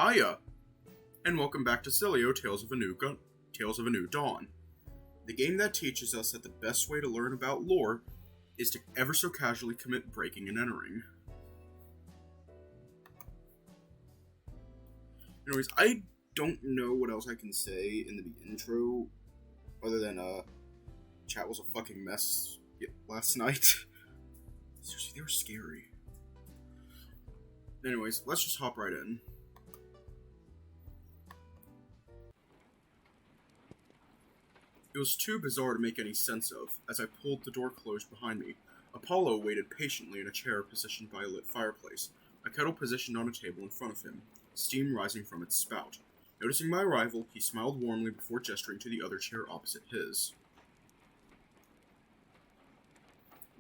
Hiya, and welcome back to Sileo, Tales of a New Dawn. The game that teaches us that the best way to learn about lore is to ever so casually commit breaking and entering. Anyways, I don't know what else I can say in the intro, other than, chat was a fucking mess last night. Seriously, they were scary. Anyways, let's just hop right in. It was too bizarre to make any sense of. As I pulled the door closed behind me, Apollo waited patiently in a chair positioned by a lit fireplace, a kettle positioned on a table in front of him, steam rising from its spout. Noticing my arrival, he smiled warmly before gesturing to the other chair opposite his.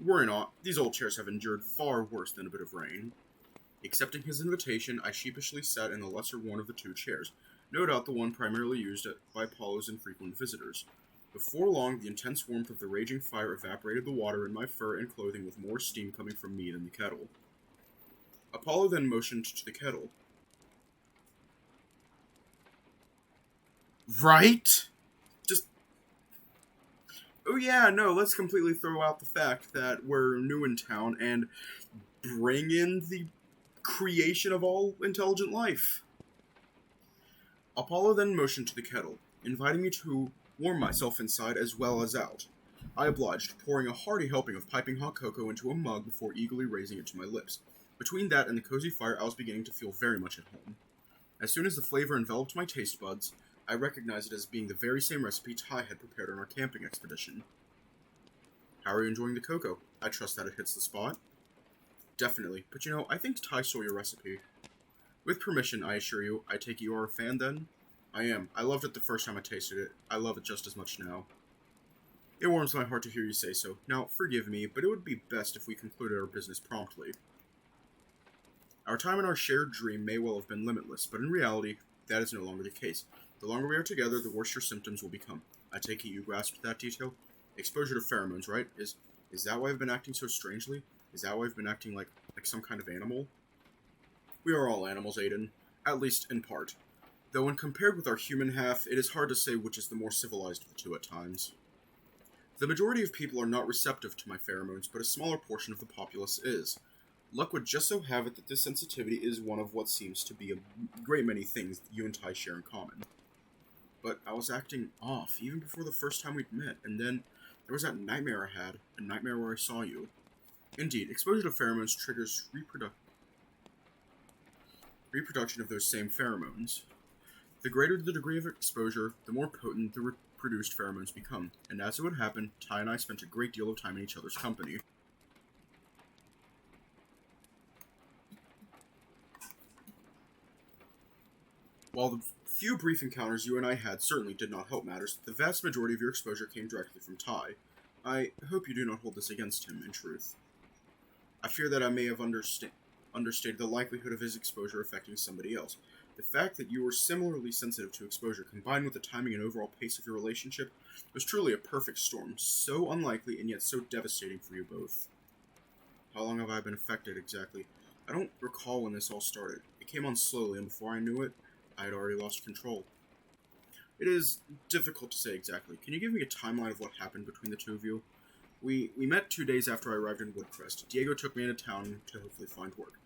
Worry not, these old chairs have endured far worse than a bit of rain. Accepting his invitation, I sheepishly sat in the lesser one of the two chairs, no doubt the one primarily used by Apollo's infrequent visitors. Before long, the intense warmth of the raging fire evaporated the water in my fur and clothing with more steam coming from me than the kettle. Apollo then motioned to the kettle. Right? Oh yeah, no, let's completely throw out the fact that we're new in town and bring in the creation of all intelligent life. Apollo then motioned to the kettle, inviting me to warm myself inside as well as out. I obliged, pouring a hearty helping of piping hot cocoa into a mug before eagerly raising it to my lips. Between that and the cozy fire, I was beginning to feel very much at home. As soon as the flavor enveloped my taste buds, I recognized it as being the very same recipe Ty had prepared on our camping expedition. How are you enjoying the cocoa? I trust that it hits the spot. Definitely, but you know, I think Ty stole your recipe. With permission, I assure you. I take it you are a fan then? I am. I loved it the first time I tasted it. I love it just as much now. It warms my heart to hear you say so. Now, forgive me, but it would be best if we concluded our business promptly. Our time in our shared dream may well have been limitless, but in reality, that is no longer the case. The longer we are together, the worse your symptoms will become. I take it you grasped that detail? Exposure to pheromones, right? Is that why I've been acting so strangely? Is that why I've been acting like some kind of animal? We are all animals, Aiden. At least in part. Though when compared with our human half, it is hard to say which is the more civilized of the two at times. The majority of people are not receptive to my pheromones, but a smaller portion of the populace is. Luck would just so have it that this sensitivity is one of what seems to be a great many things that you and Ty share in common. But I was acting off, even before the first time we'd met, and then there was that nightmare I had, a nightmare where I saw you. Indeed, exposure to pheromones triggers reproduction of those same pheromones. The greater the degree of exposure, the more potent the produced pheromones become, and as it would happen, Ty and I spent a great deal of time in each other's company. While the few brief encounters you and I had certainly did not help matters, the vast majority of your exposure came directly from Ty. I hope you do not hold this against him, in truth. I fear that I may have understated the likelihood of his exposure affecting somebody else. The fact that you were similarly sensitive to exposure, combined with the timing and overall pace of your relationship, was truly a perfect storm, so unlikely and yet so devastating for you both. How long have I been affected exactly? I don't recall when this all started. It came on slowly, and before I knew it, I had already lost control. It is difficult to say exactly. Can you give me a timeline of what happened between the two of you? We met 2 days after I arrived in Woodcrest. Diego took me into town to hopefully find work.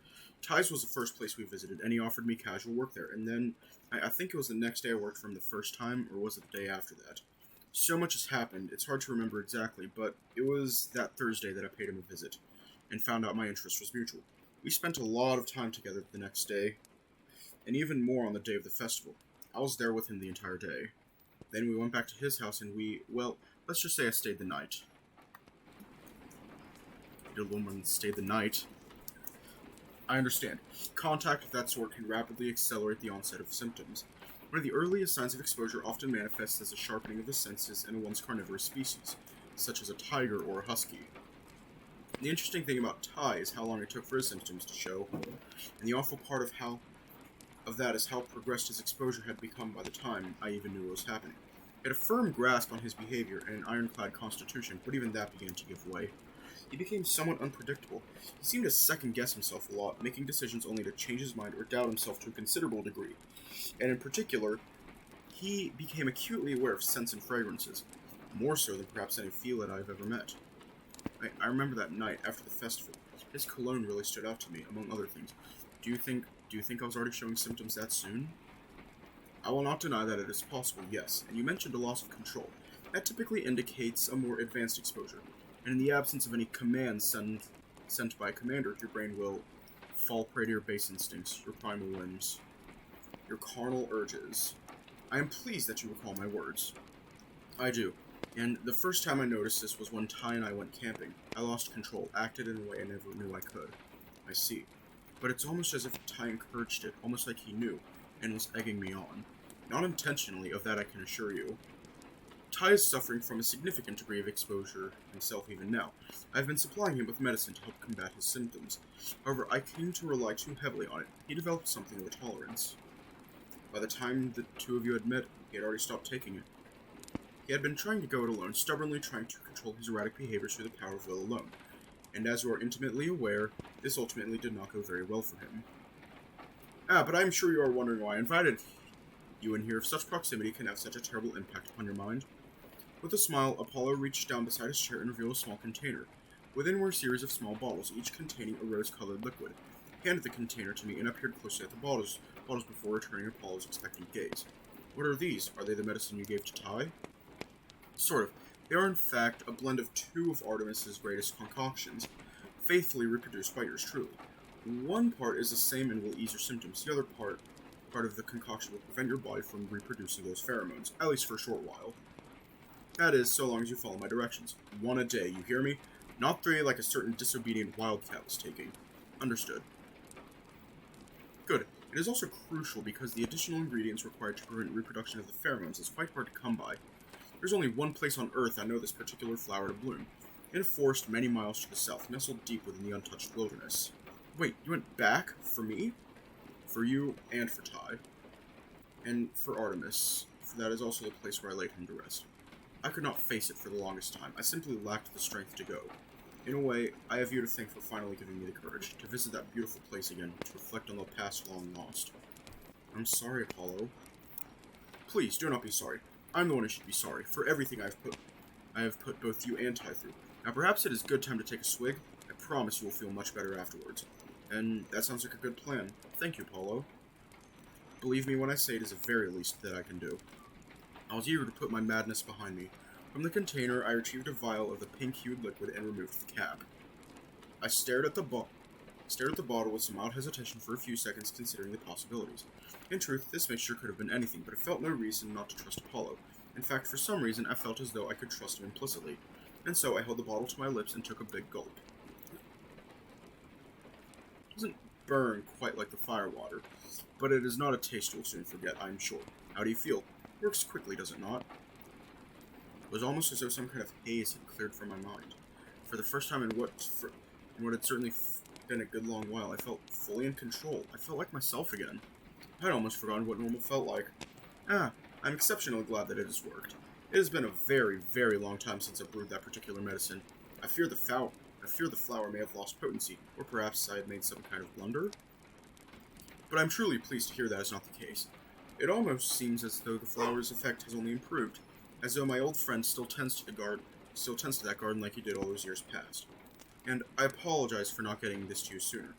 Ty's was the first place we visited, and he offered me casual work there, and then, I think it was the next day I worked for him the first time, or was it the day after that? So much has happened, it's hard to remember exactly, but it was that Thursday that I paid him a visit, and found out my interest was mutual. We spent a lot of time together the next day, and even more on the day of the festival. I was there with him the entire day. Then we went back to his house, and let's just say I stayed the night. You did a little more than stay the night. I understand. Contact of that sort can rapidly accelerate the onset of symptoms. One of the earliest signs of exposure often manifests as a sharpening of the senses in one's carnivorous species, such as a tiger or a husky. The interesting thing about Ty is how long it took for his symptoms to show, and the awful part of that is how progressed his exposure had become by the time I even knew what was happening. He had a firm grasp on his behavior and an ironclad constitution, but even that began to give way. he became somewhat unpredictable. He seemed to second-guess himself a lot, making decisions only to change his mind or doubt himself to a considerable degree. And in particular, he became acutely aware of scents and fragrances, more so than perhaps any feline I've ever met. I remember that night after the festival. His cologne really stood out to me, among other things. Do you think I was already showing symptoms that soon? I will not deny that it is possible, yes, and you mentioned a loss of control. That typically indicates a more advanced exposure, and in the absence of any commands sent by a commander, your brain will fall prey to your base instincts, your primal whims, your carnal urges. I am pleased that you recall my words. I do, and the first time I noticed this was when Ty and I went camping. I lost control, acted in a way I never knew I could. I see. But it's almost as if Ty encouraged it, almost like he knew, and was egging me on. Not intentionally, of that I can assure you. Ty is suffering from a significant degree of exposure himself even now. I have been supplying him with medicine to help combat his symptoms. However, I came to rely too heavily on it. He developed something of a tolerance. By the time the two of you had met, he had already stopped taking it. He had been trying to go it alone, stubbornly trying to control his erratic behaviors through the power of will alone. And as you are intimately aware, this ultimately did not go very well for him. But I am sure you are wondering why I invited you in here if such proximity can have such a terrible impact upon your mind. With a smile, Apollo reached down beside his chair and revealed a small container. Within were a series of small bottles, each containing a rose-colored liquid. He handed the container to me and appeared closely at the bottles before returning Apollo's expectant gaze. What are these? Are they the medicine you gave to Ty? Sort of. They are in fact a blend of two of Artemis's greatest concoctions, faithfully reproduced by yours truly. One part is the same and will ease your symptoms. The other part of the concoction will prevent your body from reproducing those pheromones, at least for a short while. That is, so long as you follow my directions. 1 a day, you hear me? Not 3 like a certain disobedient wildcat was taking. Understood. Good. It is also crucial because the additional ingredients required to prevent reproduction of the pheromones is quite hard to come by. There's only one place on Earth I know this particular flower to bloom, in a forest many miles to the south, nestled deep within the untouched wilderness. Wait, you went back? For me? For you and for Ty. And for Artemis, for that is also the place where I laid him to rest. I could not face it for the longest time. I simply lacked the strength to go. In a way, I have you to thank for finally giving me the courage to visit that beautiful place again, to reflect on the past long lost. I'm sorry, Apollo. Please, do not be sorry. I'm the one who should be sorry, for everything I have put both you and Ty through. Now perhaps it is a good time to take a swig. I promise you will feel much better afterwards. And that sounds like a good plan. Thank you, Apollo. Believe me when I say it is the very least that I can do. I was eager to put my madness behind me. From the container, I retrieved a vial of the pink-hued liquid and removed the cap. I stared at the bottle with some mild hesitation for a few seconds, considering the possibilities. In truth, this mixture could have been anything, but I felt no reason not to trust Apollo. In fact, for some reason, I felt as though I could trust him implicitly. And so I held the bottle to my lips and took a big gulp. It doesn't burn quite like the firewater, but it is not a taste you'll soon forget, I am sure. How do you feel? Works quickly, does it not? It was almost as though some kind of haze had cleared from my mind. For the first time in what had certainly been a good long while, I felt fully in control. I felt like myself again. I had almost forgotten what normal felt like. I'm exceptionally glad that it has worked. It has been a very, very long time since I brewed that particular medicine. I fear the flower may have lost potency, or perhaps I had made some kind of blunder. But I'm truly pleased to hear that is not the case. It almost seems as though the flower's effect has only improved, as though my old friend still tends to that garden like he did all those years past. And I apologize for not getting this to you sooner.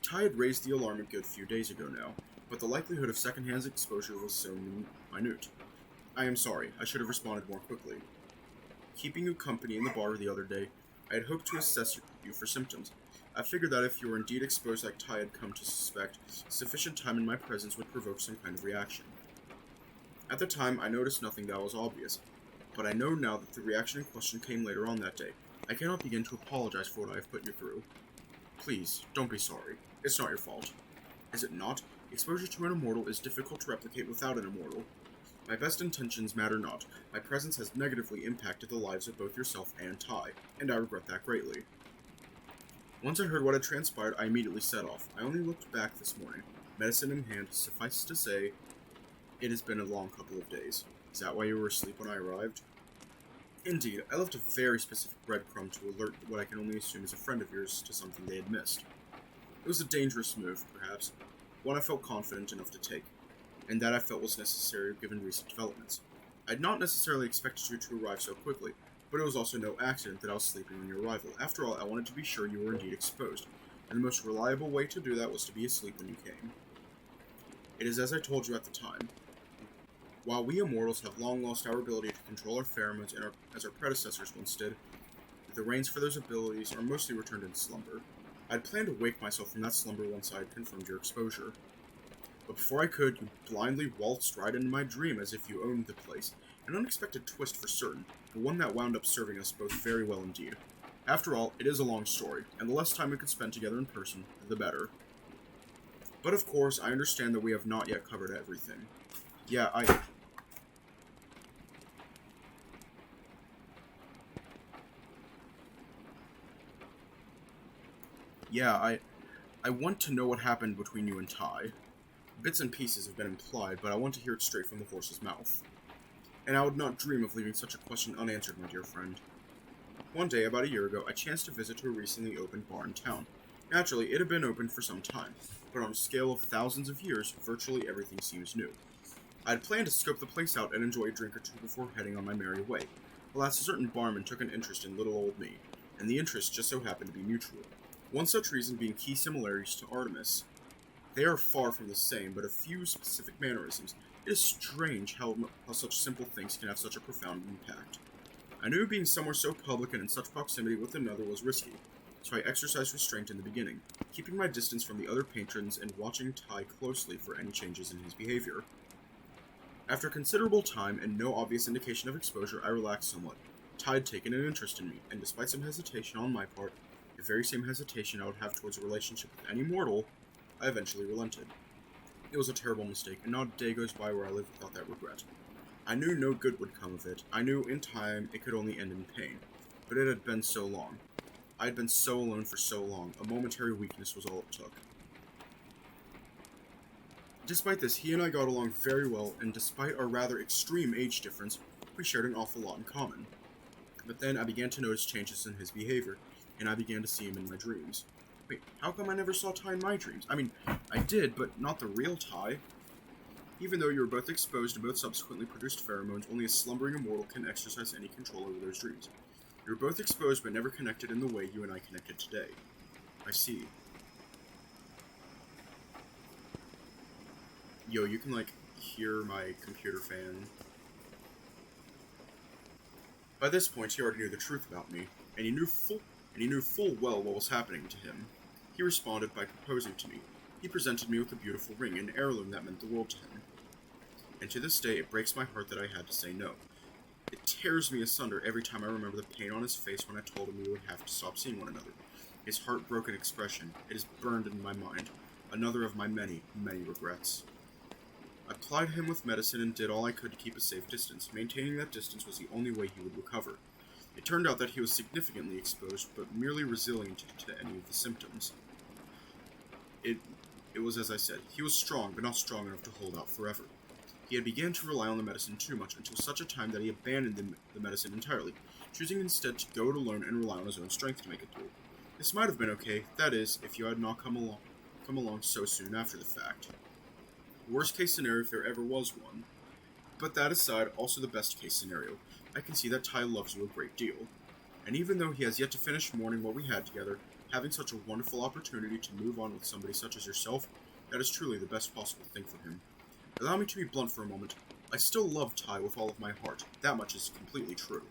Ty had raised the alarm a good few days ago now, but the likelihood of secondhand exposure was so minute. I am sorry, I should have responded more quickly. Keeping you company in the bar the other day, I had hoped to assess you for symptoms. I figured that if you were indeed exposed like Ty had come to suspect, sufficient time in my presence would provoke some kind of reaction. At the time, I noticed nothing that was obvious, but I know now that the reaction in question came later on that day. I cannot begin to apologize for what I have put you through. Please, don't be sorry. It's not your fault. Is it not? Exposure to an immortal is difficult to replicate without an immortal. My best intentions matter not. My presence has negatively impacted the lives of both yourself and Ty, and I regret that greatly. Once I heard what had transpired, I immediately set off. I only looked back this morning. Medicine in hand, suffice to say, it has been a long couple of days. Is that why you were asleep when I arrived? Indeed, I left a very specific breadcrumb to alert what I can only assume is a friend of yours to something they had missed. It was a dangerous move, perhaps, one I felt confident enough to take, and that I felt was necessary given recent developments. I had not necessarily expected you to arrive so quickly, but it was also no accident that I was sleeping on your arrival. After all, I wanted to be sure you were indeed exposed, and the most reliable way to do that was to be asleep when you came. It is as I told you at the time. While we immortals have long lost our ability to control our pheromones as our predecessors once did, the reins for those abilities are mostly returned in slumber. I had planned to wake myself from that slumber once I had confirmed your exposure. But before I could, you blindly waltzed right into my dream as if you owned the place. An unexpected twist for certain, but one that wound up serving us both very well indeed. After all, it is a long story, and the less time we could spend together in person, the better. But of course, I understand that we have not yet covered everything. Yeah, I want to know what happened between you and Ty. Bits and pieces have been implied, but I want to hear it straight from the horse's mouth. And I would not dream of leaving such a question unanswered, my dear friend. One day, about a year ago, I chanced to visit a recently opened bar in town. Naturally, it had been open for some time, but on a scale of thousands of years, virtually everything seems new. I had planned to scope the place out and enjoy a drink or two before heading on my merry way. Alas, a certain barman took an interest in little old me, and the interest just so happened to be mutual. One such reason being key similarities to Artemis. They are far from the same, but a few specific mannerisms. It is strange how such simple things can have such a profound impact. I knew being somewhere so public and in such proximity with another was risky, so I exercised restraint in the beginning, keeping my distance from the other patrons and watching Ty closely for any changes in his behavior. After considerable time and no obvious indication of exposure, I relaxed somewhat. Ty had taken an interest in me, and despite some hesitation on my part, the very same hesitation I would have towards a relationship with any mortal, I eventually relented. It was a terrible mistake, and not a day goes by where I live without that regret. I knew no good would come of it. I knew in time it could only end in pain. But it had been so long. I had been so alone for so long. A momentary weakness was all it took. Despite this, he and I got along very well, and despite our rather extreme age difference, we shared an awful lot in common. But then I began to notice changes in his behavior, and I began to see him in my dreams. Wait, how come I never saw Ty in my dreams? I mean, I did, but not the real Ty. Even though you were both exposed and both subsequently produced pheromones, only a slumbering immortal can exercise any control over those dreams. You were both exposed but never connected in the way you and I connected today. I see. Yo, you can, hear my computer fan. By this point, he already knew the truth about me, and he knew full well what was happening to him. He responded by proposing to me. He presented me with a beautiful ring, an heirloom that meant the world to him. And to this day, it breaks my heart that I had to say no. It tears me asunder every time I remember the pain on his face when I told him we would have to stop seeing one another. His heartbroken expression, it is burned in my mind, another of my many, many regrets. I plied him with medicine and did all I could to keep a safe distance. Maintaining that distance was the only way he would recover. It turned out that he was significantly exposed, but merely resilient to any of the symptoms. It was as I said, he was strong, but not strong enough to hold out forever. He had begun to rely on the medicine too much until such a time that he abandoned the medicine entirely, choosing instead to go it alone and rely on his own strength to make it through. This might have been okay, that is, if you had not come along so soon after the fact. Worst case scenario if there ever was one. But that aside, also the best case scenario. I can see that Ty loves you a great deal. And even though he has yet to finish mourning what we had together, having such a wonderful opportunity to move on with somebody such as yourself, that is truly the best possible thing for him. Allow me to be blunt for a moment. I still love Ty with all of my heart. That much is completely true.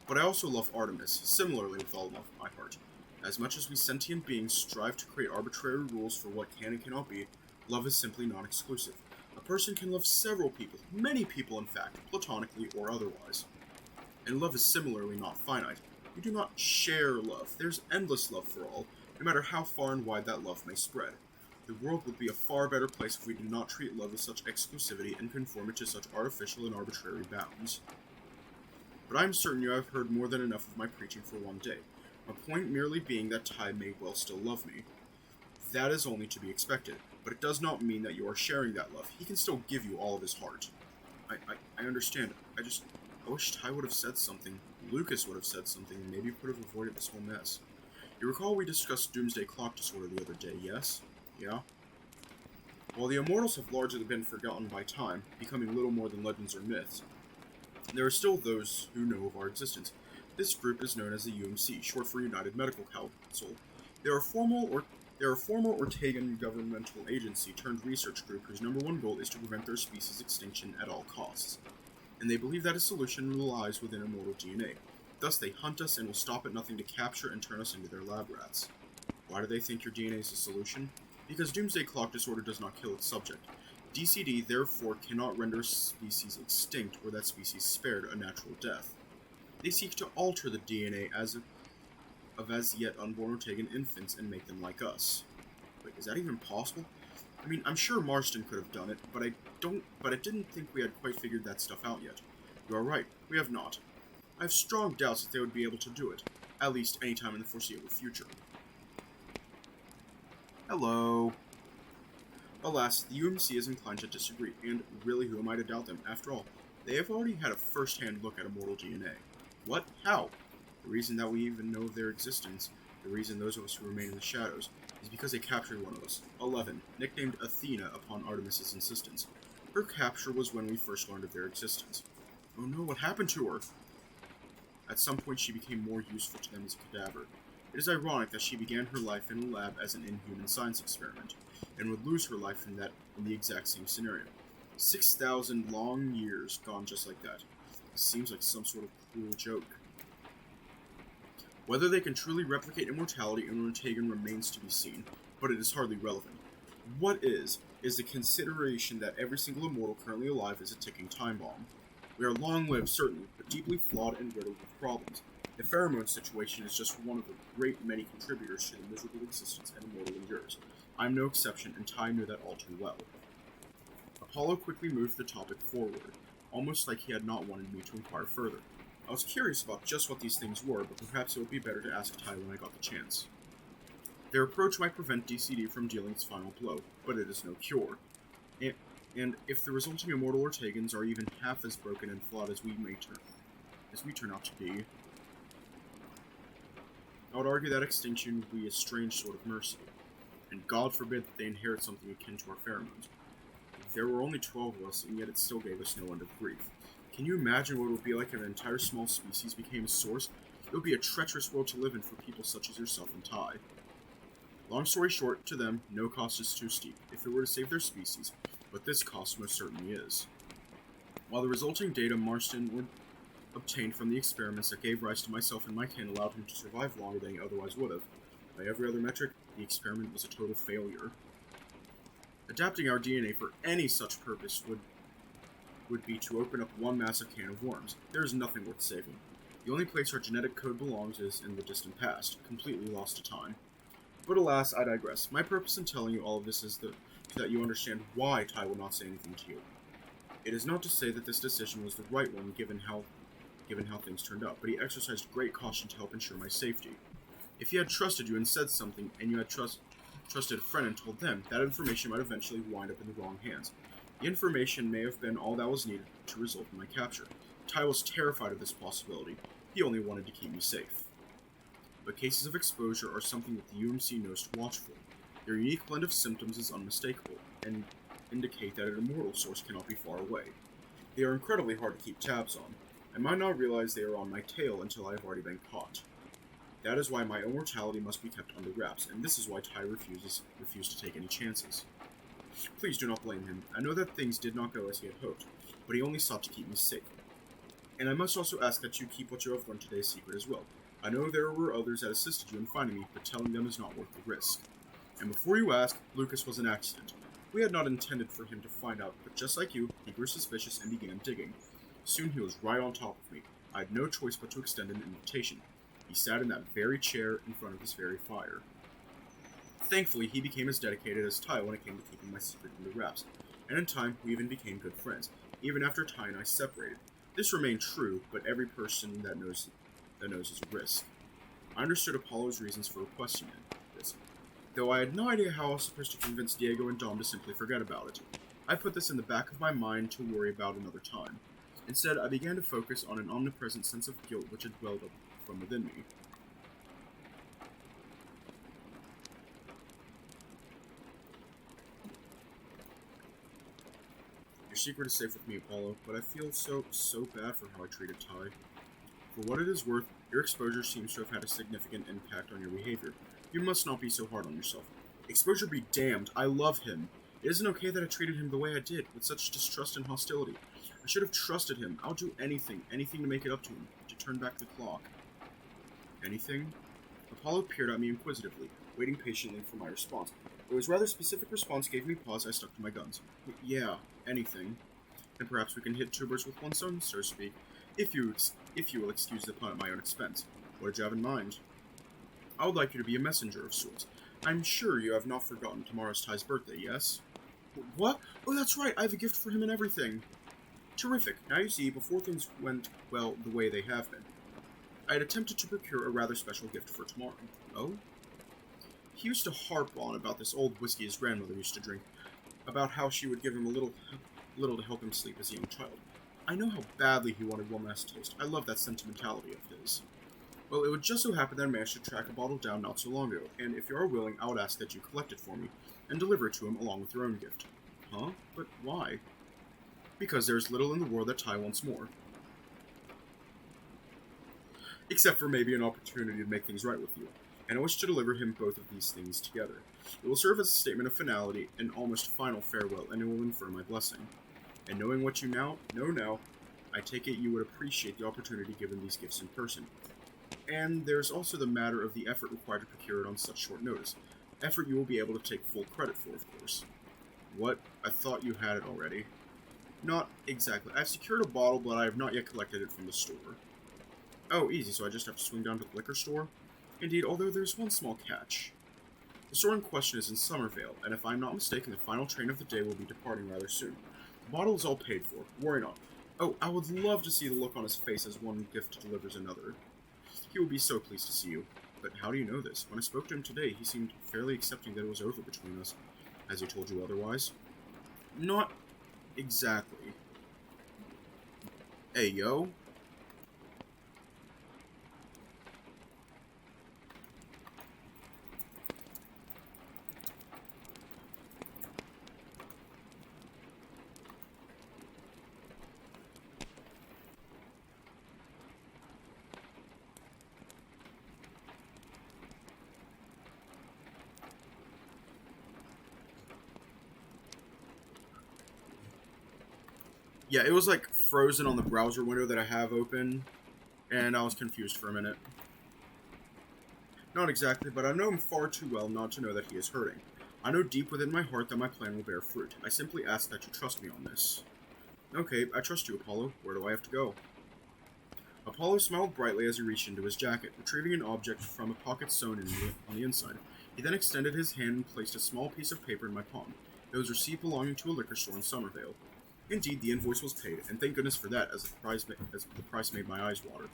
But I also love Artemis, similarly with all of my heart. As much as we sentient beings strive to create arbitrary rules for what can and cannot be, love is simply non-exclusive. A person can love several people, many people in fact, platonically or otherwise. And love is similarly not finite. We do not share love. There's endless love for all, no matter how far and wide that love may spread. The world would be a far better place if we did not treat love with such exclusivity and conform it to such artificial and arbitrary bounds. But I am certain you have heard more than enough of my preaching for one day, my point merely being that Ty may well still love me. That is only to be expected, but it does not mean that you are sharing that love. He can still give you all of his heart. I understand. I wish Ty would have said something, Lucas would have said something, and maybe could have avoided this whole mess. You recall we discussed Doomsday Clock Disorder the other day, yes? Yeah? While the Immortals have largely been forgotten by time, becoming little more than legends or myths, there are still those who know of our existence. This group is known as the UMC, short for United Medical Council. They are a former Ortegan governmental agency turned research group whose number one goal is to prevent their species' extinction at all costs. And they believe that a solution lies within immortal DNA. Thus, they hunt us and will stop at nothing to capture and turn us into their lab rats. Why do they think your DNA is a solution? Because Doomsday Clock Disorder does not kill its subject. DCD, therefore, cannot render a species extinct or that species spared a natural death. They seek to alter the DNA of as yet unborn Ortegan infants and make them like us. Wait, is that even possible? I mean, I'm sure Marston could have done it, but I didn't think we had quite figured that stuff out yet. You are right, we have not. I have strong doubts that they would be able to do it, at least any time in the foreseeable future. Hello. Alas, the UMC is inclined to disagree, and really who am I to doubt them? After all, they have already had a first-hand look at immortal DNA. What? How? The reason that we even know of their existence, the reason those of us who remain in the shadows, is because they captured one of us, 11, nicknamed Athena upon Artemis's insistence. Her capture was when we first learned of their existence. Oh no, what happened to her? At some point she became more useful to them as a cadaver. It is ironic that she began her life in a lab as an inhuman science experiment, and would lose her life in the exact same scenario. 6,000 long years gone just like that. It seems like some sort of cruel joke. Whether they can truly replicate immortality in Ortegan remains to be seen, but it is hardly relevant. What is the consideration that every single immortal currently alive is a ticking time bomb. We are long-lived, certainly, but deeply flawed and riddled with problems. The pheromone situation is just one of a great many contributors to the miserable existence an immortal endures. I am no exception, and Ty knew that all too well. Apollo quickly moved the topic forward, almost like he had not wanted me to inquire further. I was curious about just what these things were, but perhaps it would be better to ask Ty when I got the chance. Their approach might prevent DCD from dealing its final blow, but it is no cure. And if the resulting immortal Ortegans are even half as broken and flawed as we turn out to be, I would argue that extinction would be a strange sort of mercy, and God forbid that they inherit something akin to our pheromones. There were only 12 of us, and yet it still gave us no end of grief. Can you imagine what it would be like if an entire small species became a source? It would be a treacherous world to live in for people such as yourself and Ty. Long story short, to them, no cost is too steep, if it were to save their species, but this cost most certainly is. While the resulting data Marston would obtain from the experiments that gave rise to myself and my kin allowed him to survive longer than he otherwise would have, by every other metric, the experiment was a total failure. Adapting our DNA for any such purpose would be to open up one massive can of worms. There is nothing worth saving. The only place our genetic code belongs is in the distant past, completely lost to time. But alas, I digress. My purpose in telling you all of this is so that you understand why Ty will not say anything to you. It is not to say that this decision was the right one given how things turned out, but he exercised great caution to help ensure my safety. If he had trusted you and said something, and you had trusted a friend and told them, that information might eventually wind up in the wrong hands. The information may have been all that was needed to result in my capture. Ty was terrified of this possibility. He only wanted to keep me safe. But cases of exposure are something that the UMC knows to watch for. Their unique blend of symptoms is unmistakable, and indicate that an immortal source cannot be far away. They are incredibly hard to keep tabs on. I might not realize they are on my tail until I have already been caught. That is why my immortality must be kept under wraps, and this is why Ty refused to take any chances. Please do not blame him. I know that things did not go as he had hoped, but he only sought to keep me safe. And I must also ask that you keep what you have learned today a secret as well. I know there were others that assisted you in finding me, but telling them is not worth the risk. And before you ask, Lucas was an accident. We had not intended for him to find out, but just like you, he grew suspicious and began digging. Soon he was right on top of me. I had no choice but to extend an invitation. He sat in that very chair in front of this very fire. Thankfully, he became as dedicated as Ty when it came to keeping my secret under wraps, and in time, we even became good friends, even after Ty and I separated. This remained true, but every person that knows is a risk. I understood Apollo's reasons for requesting this, though I had no idea how I was supposed to convince Diego and Dom to simply forget about it. I put this in the back of my mind to worry about another time. Instead, I began to focus on an omnipresent sense of guilt which had welled up from within me. Your secret is safe with me, Apollo, but I feel so bad for how I treated Ty. For what it is worth, your exposure seems to have had a significant impact on your behavior. You must not be so hard on yourself. Exposure be damned, I love him. It isn't okay that I treated him the way I did, with such distrust and hostility. I should have trusted him. I'll do anything to make it up to him, to turn back the clock. Anything? Apollo peered at me inquisitively, waiting patiently for my response. Though his rather specific response gave me pause, I stuck to my guns. Yeah, anything. And perhaps we can hit two birds with one stone, so to speak, if you will excuse the pun at my own expense. What did you have in mind? I would like you to be a messenger of sorts. I'm sure you have not forgotten tomorrow's Ty's birthday, yes? What? Oh, that's right, I have a gift for him and everything. Terrific. Now you see, before things went, well, the way they have been, I had attempted to procure a rather special gift for tomorrow. Oh? He used to harp on about this old whiskey his grandmother used to drink, about how she would give him a little to help him sleep as a young child. I know how badly he wanted one last taste. I love that sentimentality of his. Well, it would just so happen that I managed to track a bottle down not so long ago, and if you are willing, I would ask that you collect it for me, and deliver it to him along with your own gift. Huh? But why? Because there's little in the world that Ty wants more. Except for maybe an opportunity to make things right with you, and I wish to deliver him both of these things together. It will serve as a statement of finality, an almost final farewell, and it will infer my blessing. And knowing what you know now, I take it you would appreciate the opportunity given these gifts in person. And there's also the matter of the effort required to procure it on such short notice. Effort you will be able to take full credit for, of course. What? I thought you had it already. Not exactly. I've secured a bottle, but I have not yet collected it from the store. Oh, easy, so I just have to swing down to the liquor store? Indeed, although there's one small catch. The store in question is in Summervale, and if I'm not mistaken, the final train of the day will be departing rather soon. The bottle is all paid for. Worry not. Oh, I would love to see the look on his face as one gift delivers another. He will be so pleased to see you. But how do you know this? When I spoke to him today, he seemed fairly accepting that it was over between us. Has he told you otherwise? Not exactly. Hey, yo. Yeah, it was like frozen on the browser window that I have open, and I was confused for a minute. Not exactly, but I know him far too well not to know that he is hurting. I know deep within my heart that my plan will bear fruit. I simply ask that you trust me on this. Okay, I trust you, Apollo. Where do I have to go? Apollo smiled brightly as he reached into his jacket, retrieving an object from a pocket sewn in on the inside. He then extended his hand and placed a small piece of paper in my palm. It was a receipt belonging to a liquor store in Summervale. Indeed, the invoice was paid, and thank goodness for that, as the price made my eyes water.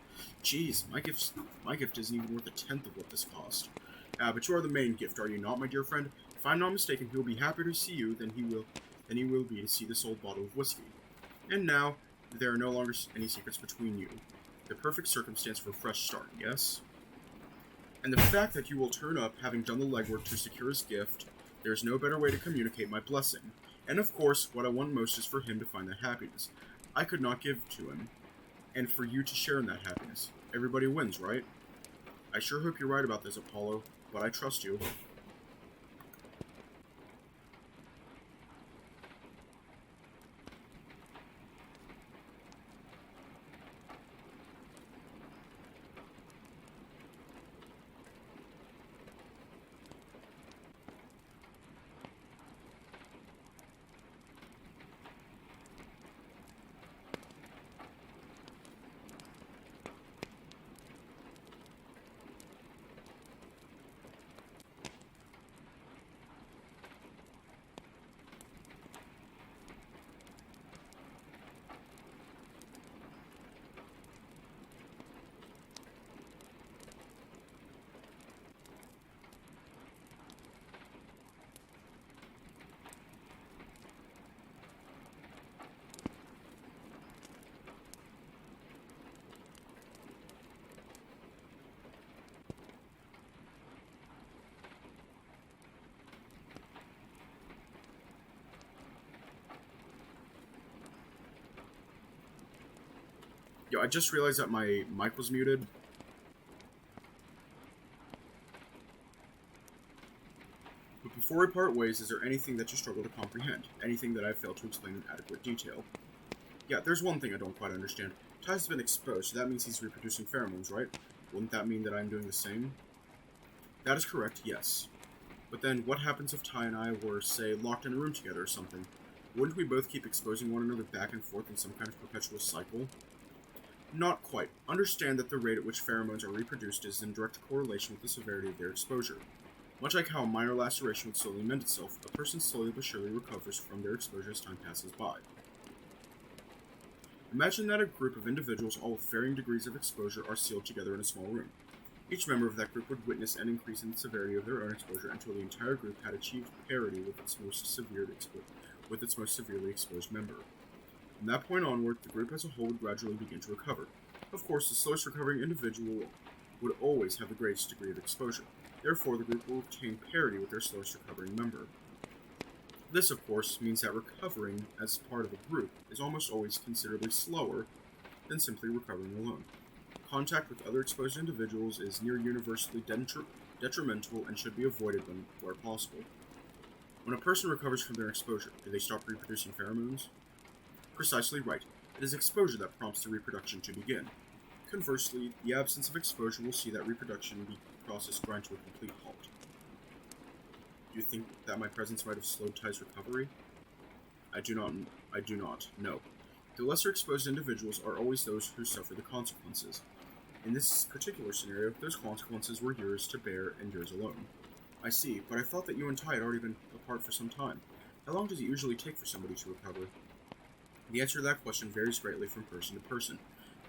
Jeez, my gift isn't even worth a tenth of what this cost. But you are the main gift, are you not, my dear friend? If I'm not mistaken, he will be happy to see you than he will be to see this old bottle of whiskey. And now, there are no longer any secrets between you. The perfect circumstance for a fresh start, yes? And the fact that you will turn up, having done the legwork to secure his gift, there is no better way to communicate my blessing. And of course, what I want most is for him to find that happiness I could not give to him, and for you to share in that happiness. Everybody wins, right? I sure hope you're right about this, Apollo, but I trust you. Yo, I just realized that my mic was muted. But before we part ways, is there anything that you struggle to comprehend? Anything that I've failed to explain in adequate detail? Yeah, there's one thing I don't quite understand. Ty's been exposed, so that means he's reproducing pheromones, right? Wouldn't that mean that I'm doing the same? That is correct, yes. But then, what happens if Ty and I were, say, locked in a room together or something? Wouldn't we both keep exposing one another back and forth in some kind of perpetual cycle? Not quite. Understand that the rate at which pheromones are reproduced is in direct correlation with the severity of their exposure. Much like how a minor laceration would slowly mend itself, a person slowly but surely recovers from their exposure as time passes by. Imagine that a group of individuals, all with varying degrees of exposure, are sealed together in a small room. Each member of that group would witness an increase in the severity of their own exposure until the entire group had achieved parity with its most severely exposed member. From that point onward, the group as a whole would gradually begin to recover. Of course, the slowest recovering individual would always have the greatest degree of exposure. Therefore, the group will obtain parity with their slowest recovering member. This, of course, means that recovering as part of a group is almost always considerably slower than simply recovering alone. Contact with other exposed individuals is near universally detrimental and should be avoided where possible. When a person recovers from their exposure, do they stop reproducing pheromones? Precisely right. It is exposure that prompts the reproduction to begin. Conversely, the absence of exposure will see that reproduction process grind to a complete halt. Do you think that my presence might have slowed Ty's recovery? I do not, no. The lesser exposed individuals are always those who suffer the consequences. In this particular scenario, those consequences were yours to bear and yours alone. I see, but I thought that you and Ty had already been apart for some time. How long does it usually take for somebody to recover? The answer to that question varies greatly from person to person,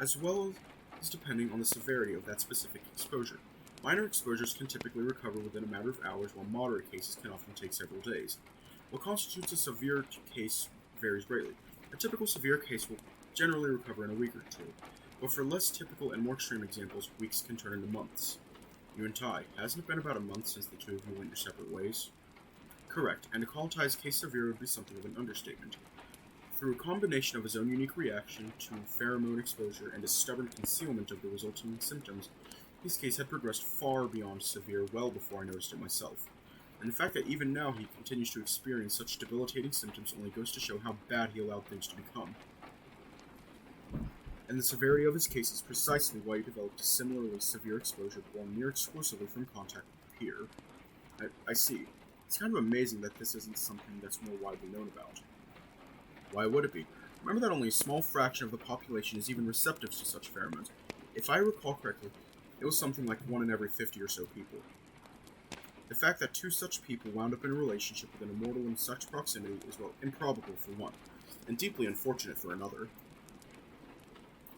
as well as depending on the severity of that specific exposure. Minor exposures can typically recover within a matter of hours, while moderate cases can often take several days. What constitutes a severe case varies greatly. A typical severe case will generally recover in a week or two, but for less typical and more extreme examples, weeks can turn into months. You and Ty, hasn't it been about a month since the two of you went your separate ways? Correct, and to call Ty's case severe would be something of an understatement. Through a combination of his own unique reaction to pheromone exposure and his stubborn concealment of the resulting symptoms, his case had progressed far beyond severe well before I noticed it myself. And the fact that even now he continues to experience such debilitating symptoms only goes to show how bad he allowed things to become. And the severity of his case is precisely why he developed a similarly severe exposure born near exclusively from contact with a peer. I see. It's kind of amazing that this isn't something that's more widely known about. Why would it be? Remember that only a small fraction of the population is even receptive to such pheromones. If I recall correctly, it was something like 1 in every 50 or so people. The fact that 2 such people wound up in a relationship with an immortal in such proximity is, well, improbable for one, and deeply unfortunate for another.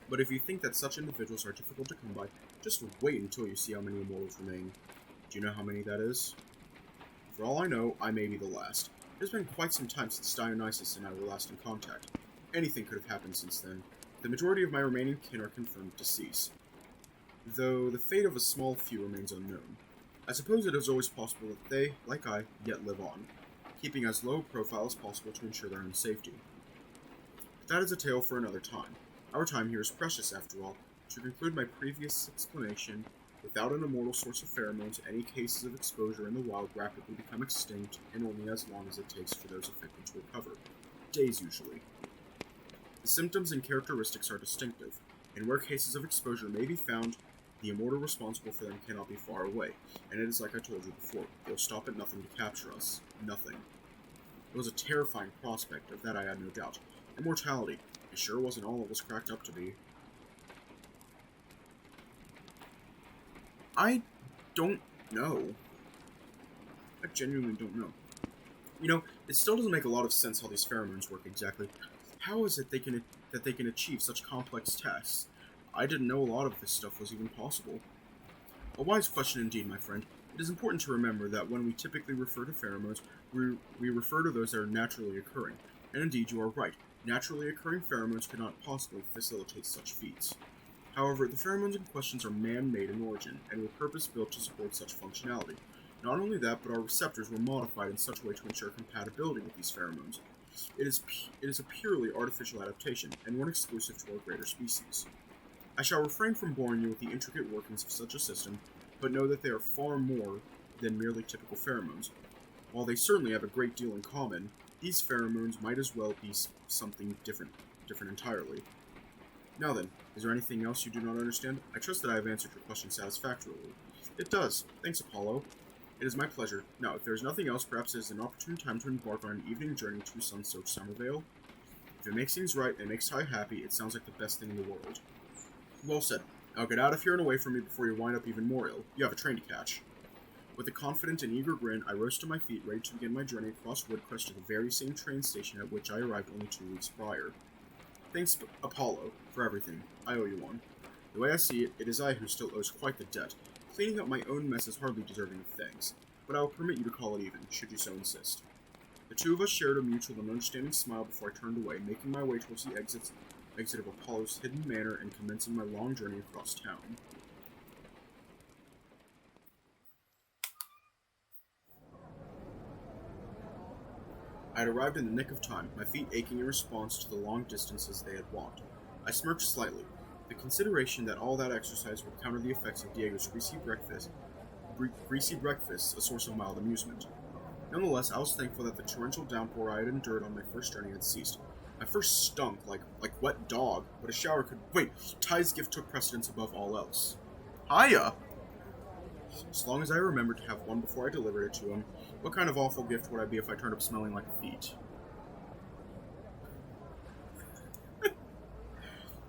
But if you think that such individuals are difficult to come by, just wait until you see how many immortals remain. Do you know how many that is? For all I know, I may be the last. It has been quite some time since Dionysus and I were last in contact. Anything could have happened since then. The majority of my remaining kin are confirmed deceased, though the fate of a small few remains unknown. I suppose it is always possible that they, like I, yet live on, keeping as low a profile as possible to ensure their own safety. But that is a tale for another time. Our time here is precious, after all. To conclude my previous explanation, without an immortal source of pheromones, any cases of exposure in the wild rapidly become extinct, and only as long as it takes for those affected to recover. Days, usually. The symptoms and characteristics are distinctive, and where cases of exposure may be found, the immortal responsible for them cannot be far away, and it is like I told you before, they'll stop at nothing to capture us. Nothing. It was a terrifying prospect, of that I had no doubt. Immortality. It sure wasn't all it was cracked up to be. I don't know. I genuinely don't know. You know, it still doesn't make a lot of sense how these pheromones work exactly. How is it that they can achieve such complex tasks? I didn't know a lot of this stuff was even possible. A wise question indeed, my friend. It is important to remember that when we typically refer to pheromones, we refer to those that are naturally occurring. And indeed, you are right. Naturally occurring pheromones could not possibly facilitate such feats. However, the pheromones in question are man-made in origin, and were purpose-built to support such functionality. Not only that, but our receptors were modified in such a way to ensure compatibility with these pheromones. It is a purely artificial adaptation, and one exclusive to our greater species. I shall refrain from boring you with the intricate workings of such a system, but know that they are far more than merely typical pheromones. While they certainly have a great deal in common, these pheromones might as well be something different entirely. Now then, is there anything else you do not understand? I trust that I have answered your question satisfactorily. It does. Thanks, Apollo. It is my pleasure. Now, if there is nothing else, perhaps it is an opportune time to embark on an evening journey to sun-soaked Summervale. If it makes things right and makes Ty happy, it sounds like the best thing in the world. Well said. Now get out of here and away from me before you wind up even more ill. You have a train to catch. With a confident and eager grin, I rose to my feet, ready to begin my journey across Woodcrest to the very same train station at which I arrived only 2 weeks prior. Thanks, Apollo, for everything. I owe you one. The way I see it, it is I who still owes quite the debt. Cleaning up my own mess is hardly deserving of thanks, but I will permit you to call it even, should you so insist. The two of us shared a mutual and understanding smile before I turned away, making my way towards the exit of Apollo's hidden manor and commencing my long journey across town. I had arrived in the nick of time, my feet aching in response to the long distances they had walked. I smirked slightly, the consideration that all that exercise would counter the effects of Diego's greasy breakfast, a source of mild amusement. Nonetheless, I was thankful that the torrential downpour I had endured on my first journey had ceased. My first stunk like wet dog, but a shower could— Wait, Ty's gift took precedence above all else. Hiya! As long as I remembered to have one before I delivered it to him, what kind of awful gift would I be if I turned up smelling like feet?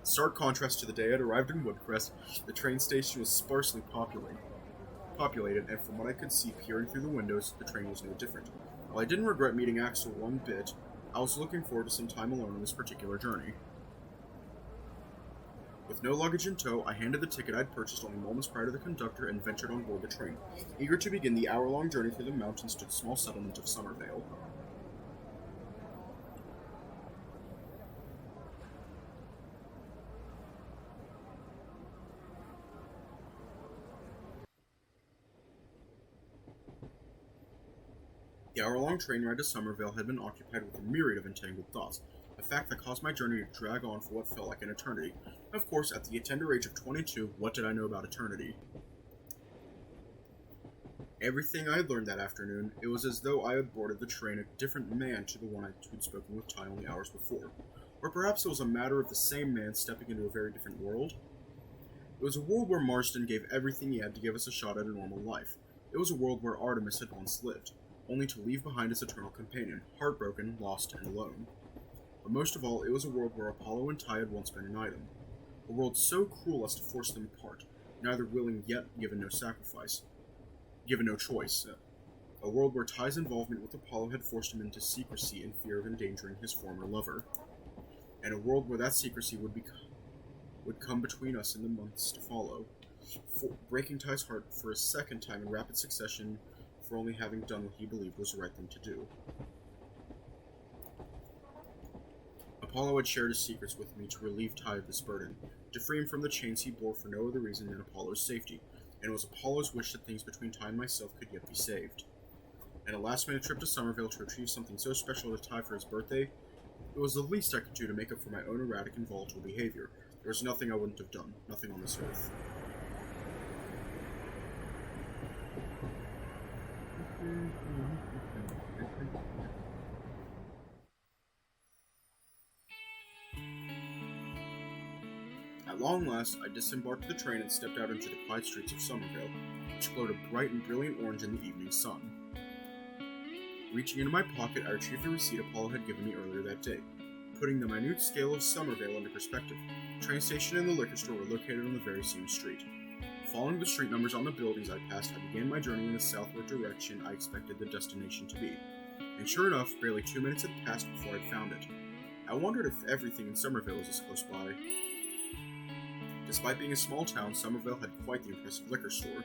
Stark contrast to the day I had arrived in Woodcrest, the train station was sparsely populated, and from what I could see peering through the windows, the train was no different. While I didn't regret meeting Axel one bit, I was looking forward to some time alone on this particular journey. With no luggage in tow, I handed the ticket I'd purchased only moments prior to the conductor and ventured on board the train, eager to begin the hour-long journey through the mountains to the small settlement of Summervale. The hour-long train ride to Summervale had been occupied with a myriad of entangled thoughts, a fact that caused my journey to drag on for what felt like an eternity. Of course, at the tender age of 22, what did I know about eternity? Everything I had learned that afternoon, it was as though I had boarded the train a different man to the one I'd spoken with Ty only hours before. Or perhaps it was a matter of the same man stepping into a very different world. It was a world where Marston gave everything he had to give us a shot at a normal life. It was a world where Artemis had once lived, only to leave behind his eternal companion, heartbroken, lost, and alone. But most of all, it was a world where Apollo and Ty had once been an item. A world so cruel as to force them apart, neither willing yet given no choice. A world where Ty's involvement with Apollo had forced him into secrecy in fear of endangering his former lover. And a world where that secrecy would come between us in the months to follow, breaking Ty's heart for a second time in rapid succession for only having done what he believed was the right thing to do. Apollo had shared his secrets with me to relieve Ty of this burden, to free him from the chains he bore for no other reason than Apollo's safety, and it was Apollo's wish that things between Ty and myself could yet be saved. And a last-minute trip to Summervale to retrieve something so special to Ty for his birthday, it was the least I could do to make up for my own erratic and volatile behavior. There was nothing I wouldn't have done, nothing on this earth. At long last, I disembarked the train and stepped out into the quiet streets of Summervale, which glowed a bright and brilliant orange in the evening sun. Reaching into my pocket, I retrieved the receipt Apollo had given me earlier that day. Putting the minute scale of Summervale into perspective, the train station and the liquor store were located on the very same street. Following the street numbers on the buildings I passed, I began my journey in the southward direction I expected the destination to be. And sure enough, barely 2 minutes had passed before I'd found it. I wondered if everything in Summervale was this close by. Despite being a small town, Summervale had quite the impressive liquor store.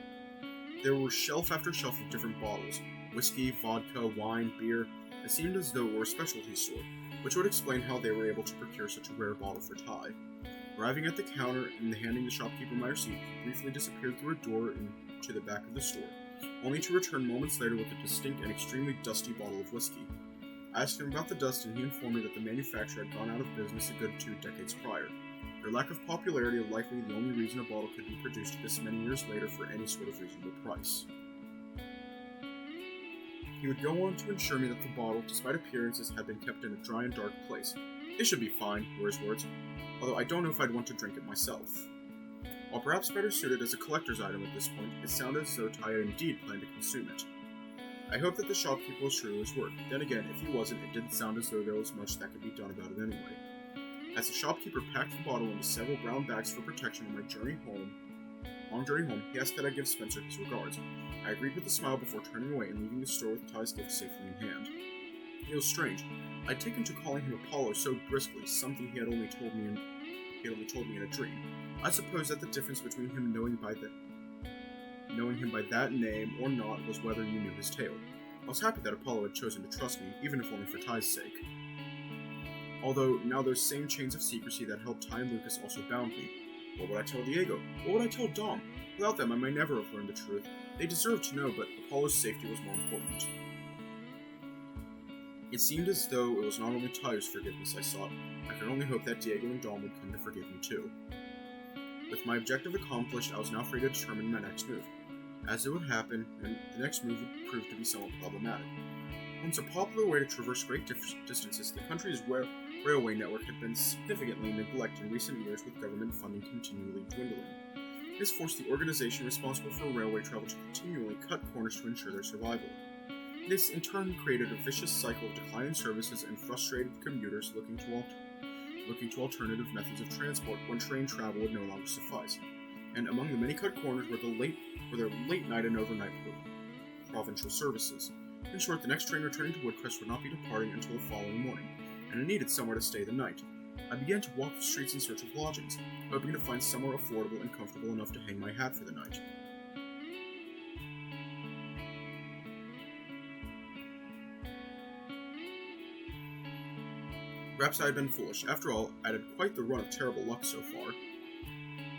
There were shelf after shelf of different bottles, whiskey, vodka, wine, beer. It seemed as though it were a specialty store, which would explain how they were able to procure such a rare bottle for Ty. Arriving at the counter and handing the shopkeeper my receipt, he briefly disappeared through a door into the back of the store, only to return moments later with a distinct and extremely dusty bottle of whiskey. I asked him about the dust, and he informed me that the manufacturer had gone out of business a good 2 decades prior. Their lack of popularity is likely the only reason a bottle could be produced this many years later for any sort of reasonable price. He would go on to assure me that the bottle, despite appearances, had been kept in a dry and dark place. It should be fine, were his words, although I don't know if I'd want to drink it myself. While perhaps better suited as a collector's item at this point, it sounded as though Ty had indeed planned to consume it. I hoped that the shopkeeper was true to his word. Then again, if he wasn't, it didn't sound as though there was much that could be done about it anyway. As the shopkeeper packed the bottle into several brown bags for protection on my journey home, he asked that I give Spencer his regards. I agreed with a smile before turning away and leaving the store with Ty's gift safely in hand. It was strange. I'd taken to calling him Apollo so briskly, something he had only told me in a dream. I suppose that the difference between him knowing him by that name or not was whether you knew his tale. I was happy that Apollo had chosen to trust me, even if only for Ty's sake. Although now those same chains of secrecy that helped Ty and Lucas also bound me. What would I tell Diego? What would I tell Dom? Without them, I might never have learned the truth. They deserved to know, but Apollo's safety was more important. It seemed as though it was not only Ty's forgiveness I sought. I could only hope that Diego and Dom would come to forgive me too. With my objective accomplished, I was now free to determine my next move. As it would happen, the next move would prove to be somewhat problematic. Once a popular way to traverse great distances, the country's railway network had been significantly neglected in recent years, with government funding continually dwindling. This forced the organization responsible for railway travel to continually cut corners to ensure their survival. This in turn created a vicious cycle of declining services and frustrated commuters looking to alternative methods of transport when train travel would no longer suffice. And among the many cut corners were their late night and overnight provincial services. In short, the next train returning to Woodcrest would not be departing until the following morning, and I needed somewhere to stay the night. I began to walk the streets in search of lodgings, hoping to find somewhere affordable and comfortable enough to hang my hat for the night. Perhaps I had been foolish. After all, I'd had quite the run of terrible luck so far.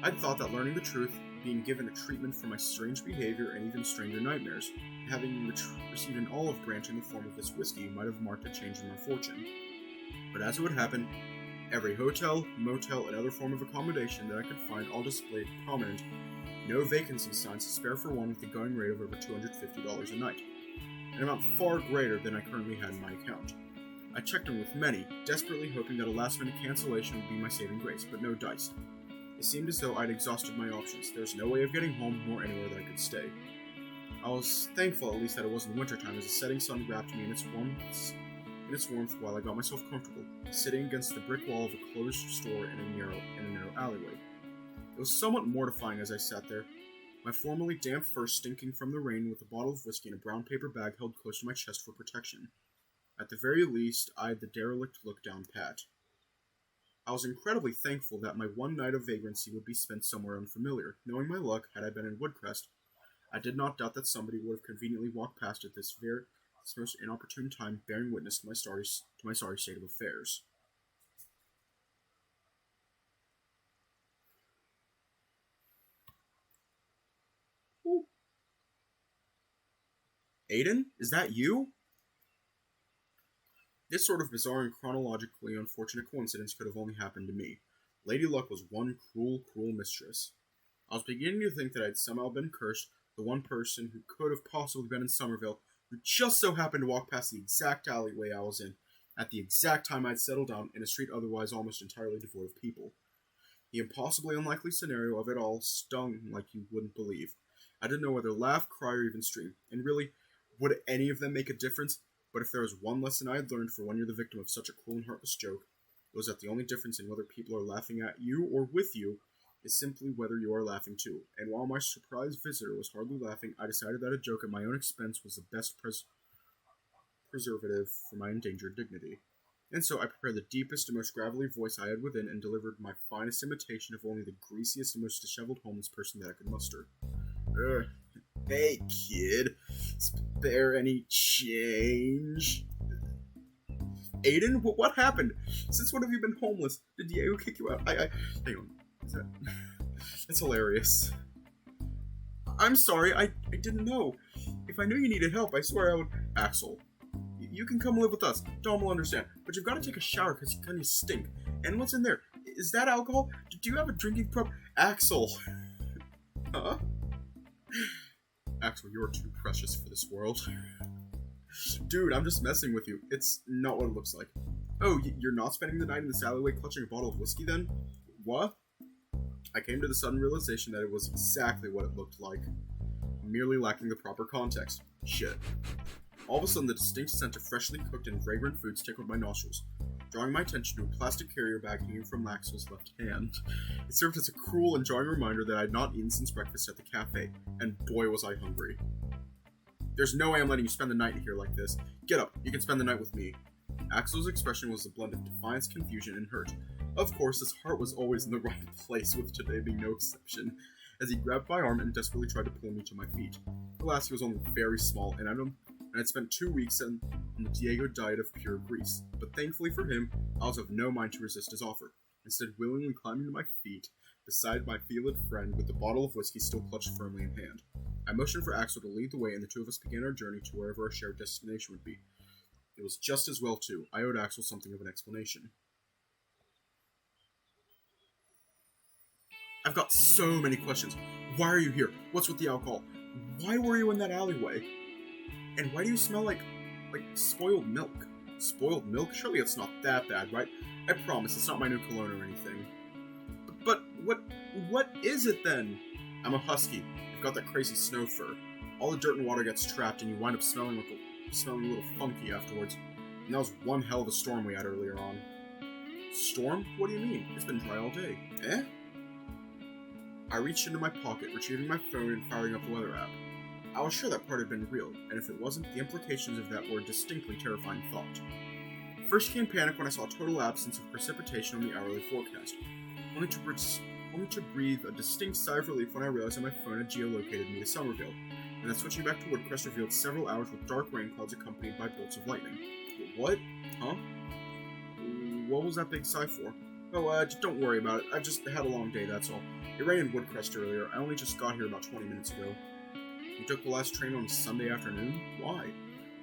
I'd thought that learning the truth, being given a treatment for my strange behavior and even stranger nightmares, and having received an olive branch in the form of this whiskey might have marked a change in my fortune. But as it would happen, every hotel, motel, and other form of accommodation that I could find all displayed prominent no vacancy signs to spare for one with a going rate of over $250 a night, an amount far greater than I currently had in my account. I checked in with many, desperately hoping that a last-minute cancellation would be my saving grace, but no dice. It seemed as though I'd exhausted my options. There was no way of getting home, nor anywhere that I could stay. I was thankful at least that it wasn't wintertime, as the setting sun wrapped me in its warmth while I got myself comfortable, sitting against the brick wall of a closed store in a narrow alleyway. It was somewhat mortifying as I sat there, my formerly damp fur stinking from the rain, with a bottle of whiskey and a brown paper bag held close to my chest for protection. At the very least, I had the derelict look down pat. I was incredibly thankful that my one night of vagrancy would be spent somewhere unfamiliar. Knowing my luck, had I been in Woodcrest, I did not doubt that somebody would have conveniently walked past at this most inopportune time, bearing witness to my sorry state of affairs. Ooh. Aiden, is that you? This sort of bizarre and chronologically unfortunate coincidence could have only happened to me. Lady Luck was one cruel, cruel mistress. I was beginning to think that I'd somehow been cursed. The one person who could have possibly been in Summervale, who just so happened to walk past the exact alleyway I was in, at the exact time I'd settled down in a street otherwise almost entirely devoid of people. The impossibly unlikely scenario of it all stung like you wouldn't believe. I didn't know whether laugh, cry, or even scream, and really, would any of them make a difference? But if there was one lesson I had learned for when you're the victim of such a cruel and heartless joke, it was that the only difference in whether people are laughing at you or with you is simply whether you are laughing too. And while my surprised visitor was hardly laughing, I decided that a joke at my own expense was the best preservative for my endangered dignity. And so I prepared the deepest and most gravelly voice I had within and delivered my finest imitation of only the greasiest and most disheveled homeless person that I could muster. Hey, kid. Spare any change? Aiden, what happened? Since when have you been homeless? Did Diego kick you out? Hang on. That's hilarious. I'm sorry, I didn't know. If I knew you needed help, I swear I would... Axel. You can come live with us. Dom will understand. But you've got to take a shower because you kind of stink. And what's in there? Is that alcohol? Do you have a drinking problem? Axel. Huh? Axel, you're too precious for this world. Dude, I'm just messing with you. It's not what it looks like. Oh, you're not spending the night in this alleyway clutching a bottle of whiskey then? What? I came to the sudden realization that it was exactly what it looked like, merely lacking the proper context. Shit. All of a sudden, the distinct scent of freshly cooked and fragrant foods tickled my nostrils, drawing my attention to a plastic carrier bag hanging from Axel's left hand. It served as a cruel and jarring reminder that I had not eaten since breakfast at the cafe, and boy was I hungry. There's no way I'm letting you spend the night here like this. Get up, you can spend the night with me. Axel's expression was a blend of defiance, confusion, and hurt. Of course, his heart was always in the right place, with today being no exception, as he grabbed my arm and desperately tried to pull me to my feet. Alas, he was only very small, and I'd spent 2 weeks on the Diego diet of pure grease. But thankfully for him, I was of no mind to resist his offer, instead willingly climbing to my feet beside my fevered friend with the bottle of whiskey still clutched firmly in hand. I motioned for Axel to lead the way, and the two of us began our journey to wherever our shared destination would be. It was just as well, too. I owed Axel something of an explanation. I've got so many questions. Why are you here? What's with the alcohol? Why were you in that alleyway? And why do you smell like spoiled milk? Spoiled milk? Surely it's not that bad, right? I promise it's not my new cologne or anything. But what is it then? I'm a husky. You've got that crazy snow fur. All the dirt and water gets trapped and you wind up smelling a little funky afterwards. And that was one hell of a storm we had earlier on. Storm? What do you mean? It's been dry all day. Eh? I reached into my pocket, retrieving my phone and firing up the weather app. I was sure that part had been real, and if it wasn't, the implications of that were a distinctly terrifying thought. First came panic when I saw a total absence of precipitation on the hourly forecast, only to breathe a distinct sigh of relief when I realized that my phone had geolocated me to Summervale, and that switching back to Woodcrest revealed several hours with dark rain clouds accompanied by bolts of lightning. What? Huh? What was that big sigh for? Oh, don't worry about it. I just had a long day, that's all. It rained in Woodcrest earlier. I only just got here about 20 minutes ago. You took the last train on a Sunday afternoon? Why?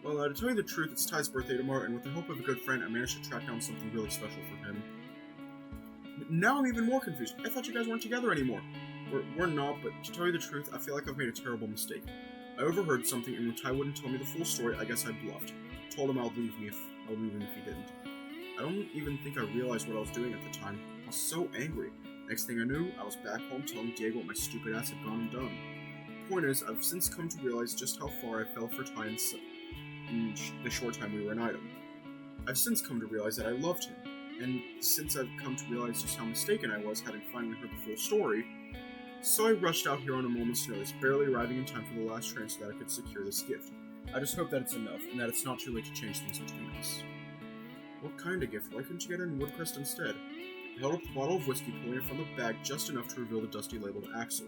Well, to tell you the truth, it's Ty's birthday tomorrow, and with the help of a good friend, I managed to track down something really special for him. Now I'm even more confused. I thought you guys weren't together anymore. We're not, but to tell you the truth, I feel like I've made a terrible mistake. I overheard something, and when Ty wouldn't tell me the full story, I guess I bluffed. Told him I'd leave him if he didn't. I don't even think I realized what I was doing at the time. I was so angry. Next thing I knew, I was back home telling Diego what my stupid ass had gone and done. The point is, I've since come to realize just how far I fell for Ty in the short time we were an item. I've since come to realize that I loved him, and since I've come to realize just how mistaken I was, having finally heard the full story, so I rushed out here on a moment's notice, barely arriving in time for the last train so that I could secure this gift. I just hope that it's enough, and that it's not too late to change things between us. What kind of gift? Why couldn't you get it in Woodcrest instead? I held up the bottle of whiskey, pulling it from the bag just enough to reveal the dusty label to Axel.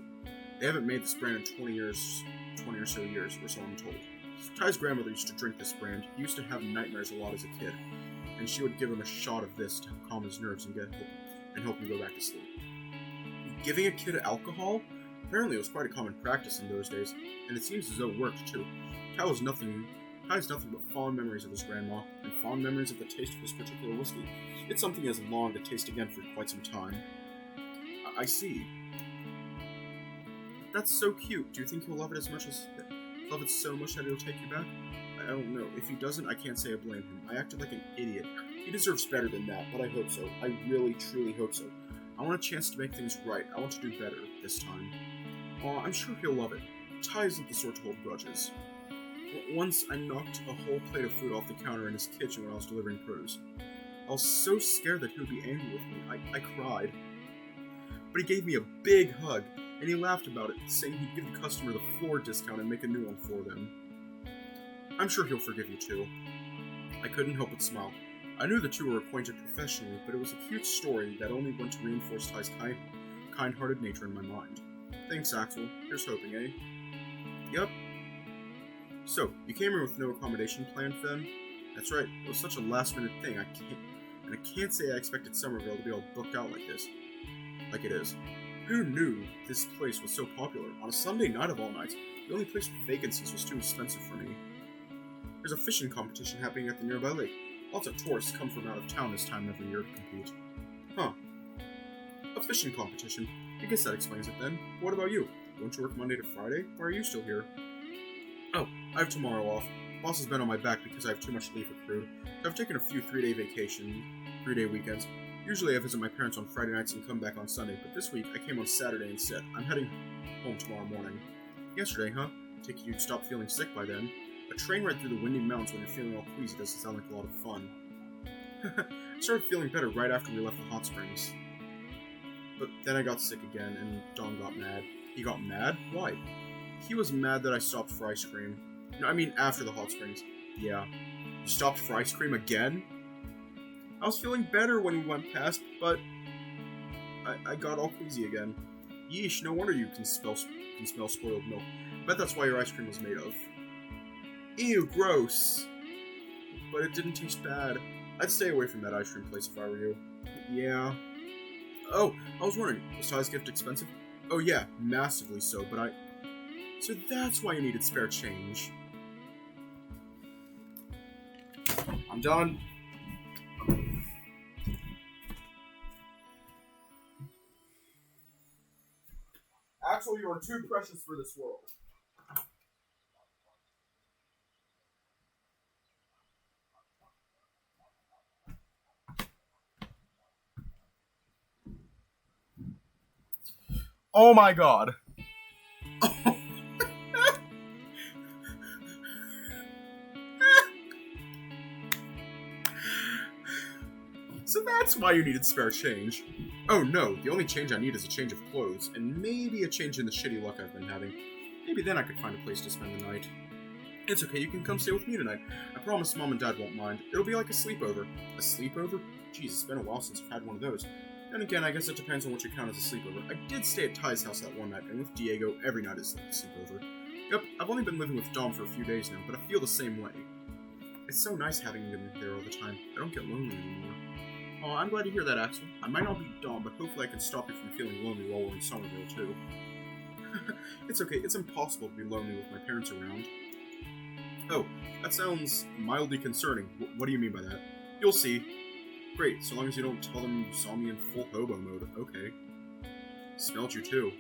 They haven't made this brand in 20 or so years, or so I'm told. Ty's grandmother used to drink this brand. He used to have nightmares a lot as a kid, and she would give him a shot of this to calm his nerves and help him go back to sleep. Giving a kid alcohol? Apparently it was quite a common practice in those days, and it seems as though it worked too. Ty has nothing but fond memories of his grandma, and fond memories of the taste of this particular whiskey. It's something he has longed to taste again for quite some time. I see. That's so cute. Do you think he'll love it so much that he'll take you back? I don't know. If he doesn't, I can't say I blame him. I acted like an idiot. He deserves better than that, but I hope so. I really, truly hope so. I want a chance to make things right. I want to do better this time. I'm sure he'll love it. Ty isn't the sort to hold grudges. Once I knocked a whole plate of food off the counter in his kitchen when I was delivering produce. I was so scared that he would be angry with me. I cried. But he gave me a big hug, and he laughed about it, saying he'd give the customer the floor discount and make a new one for them. I'm sure he'll forgive you too. I couldn't help but smile. I knew the two were acquainted professionally, but it was a cute story that only went to reinforce Ty's kind-hearted nature in my mind. Thanks, Axel. Here's hoping, eh? Yep. So, you came here with no accommodation planned then? That's right, it was such a last-minute thing, I can't say I expected Summervale to be all booked out like this. Like it is. Who knew this place was so popular? On a Sunday night of all nights, the only place with vacancies was too expensive for me. There's a fishing competition happening at the nearby lake. Lots of tourists come from out of town this time every year to compete. Huh. A fishing competition. I guess that explains it then. What about you? Don't you work Monday to Friday? Why are you still here? Oh, I have tomorrow off. Boss has been on my back because I have too much leave accrued. So I've taken a few 3-day weekends. Usually I visit my parents on Friday nights and come back on Sunday, but this week I came on Saturday instead. I'm heading home tomorrow morning. Yesterday, huh? Take it you'd stop feeling sick by then. A train ride through the windy mountains when you're feeling all queasy doesn't sound like a lot of fun. I started feeling better right after we left the hot springs. But then I got sick again, and Don got mad. He got mad? Why? He was mad that I stopped for ice cream. No, I mean after the hot springs. Yeah. You stopped for ice cream again? I was feeling better when we went past, but I got all queasy again. Yeesh, no wonder you can smell spoiled milk. Bet that's why your ice cream was made of. Ew, gross. But it didn't taste bad. I'd stay away from that ice cream place if I were you. Yeah. Oh, I was wondering, was Ty's gift expensive? Oh yeah, massively so, but So that's why you needed spare change. I'm done. Axel, you are too precious for this world. Oh my god. So that's why you needed spare change. Oh no, the only change I need is a change of clothes, and maybe a change in the shitty luck I've been having. Maybe then I could find a place to spend the night. It's okay, you can come stay with me tonight. I promise Mom and Dad won't mind. It'll be like a sleepover. A sleepover? Jeez, it's been a while since I've had one of those. Then again, I guess it depends on what you count as a sleepover. I did stay at Ty's house that one night, and with Diego, every night is like a sleepover. Yep, I've only been living with Dom for a few days now, but I feel the same way. It's so nice having him there all the time. I don't get lonely anymore. Oh, I'm glad to hear that, Axel. I might not be Dom, but hopefully I can stop you from feeling lonely while we're in Summervale, too. It's okay, it's impossible to be lonely with my parents around. Oh, that sounds mildly concerning. What do you mean by that? You'll see. Great, so long as you don't tell them you saw me in full hobo mode. Okay. Smelled you, too.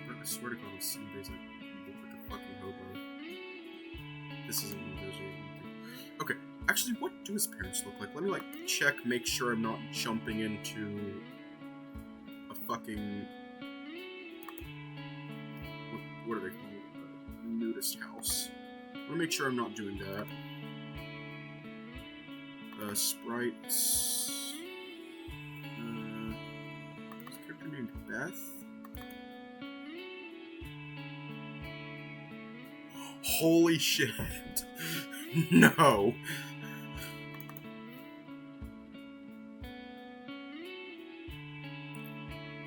I swear to God, on some days I look like a fucking hobo. This isn't one of those days. Okay, actually, what do his parents look like? Let me, check, make sure I'm not jumping into a fucking... What are they called? Nudist house. I want to make sure I'm not doing that. Sprites. Is a character named Beth? Holy shit. No.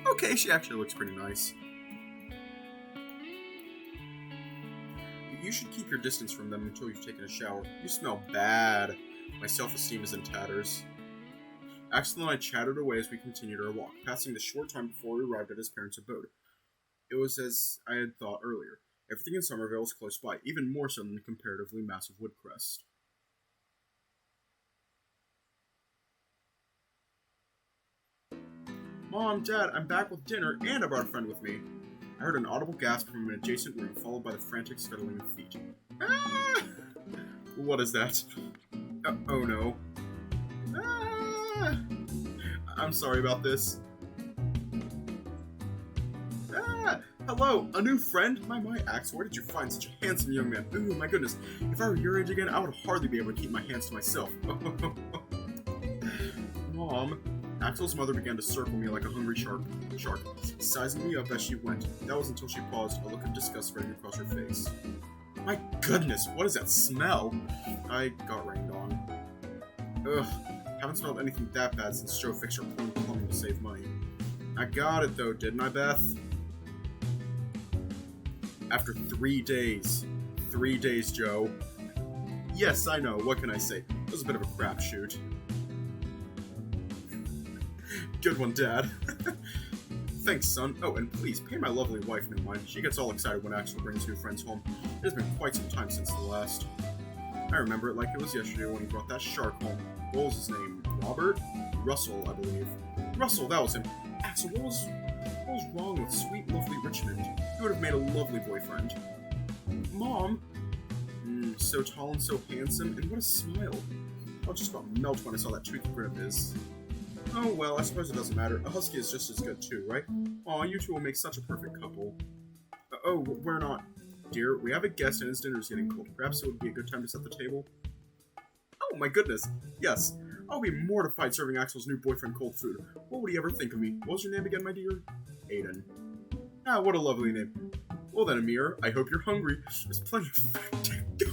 Okay, she actually looks pretty nice. You should keep your distance from them until you've taken a shower. You smell bad. My self-esteem is in tatters. Axel and I chatted away as we continued our walk, passing the short time before we arrived at his parents' abode. It was as I had thought earlier. Everything in Summervale was close by, even more so than the comparatively massive Woodcrest. Mom, Dad, I'm back with dinner, and I brought a friend with me. I heard an audible gasp from an adjacent room, followed by the frantic scuttling of feet. Ah! What is that? Oh no. Ah! I'm sorry about this. Ah! Hello, a new friend? My, Axel, where did you find such a handsome young man? Ooh, my goodness. If I were your age again, I would hardly be able to keep my hands to myself. Mom. Axel's mother began to circle me like a hungry shark, sizing me up as she went. That was until she paused, a look of disgust spreading across her face. My goodness, what is that smell? I got rained on. Ugh, haven't smelled anything that bad since Joe fixed her plumbing to save money. I got it though, didn't I, Beth? After 3 days. 3 days, Joe. Yes, I know, what can I say? It was a bit of a crapshoot. Good one, Dad. Thanks, son. Oh, and please, pay my lovely wife no mind. She gets all excited when Axel brings new friends home. It has been quite some time since the last. I remember it like it was yesterday when he brought that shark home. What was his name? Robert? Russell, I believe. Russell, that was him. Axel, what was wrong with sweet, lovely Richmond? He would have made a lovely boyfriend. Mom? So tall and so handsome, and what a smile. I was just about to melt when I saw that toothy grin of his. Oh well, I suppose it doesn't matter. A husky is just as good too, right? Aw, you two will make such a perfect couple. We're not. Dear, we have a guest and his dinner's getting cold. Perhaps it would be a good time to set the table? Oh my goodness, yes. I'll be mortified serving Axel's new boyfriend cold food. What would he ever think of me? What was your name again, my dear? Aiden. Ah, what a lovely name. Well then, Amir, I hope you're hungry. There's plenty of food to go.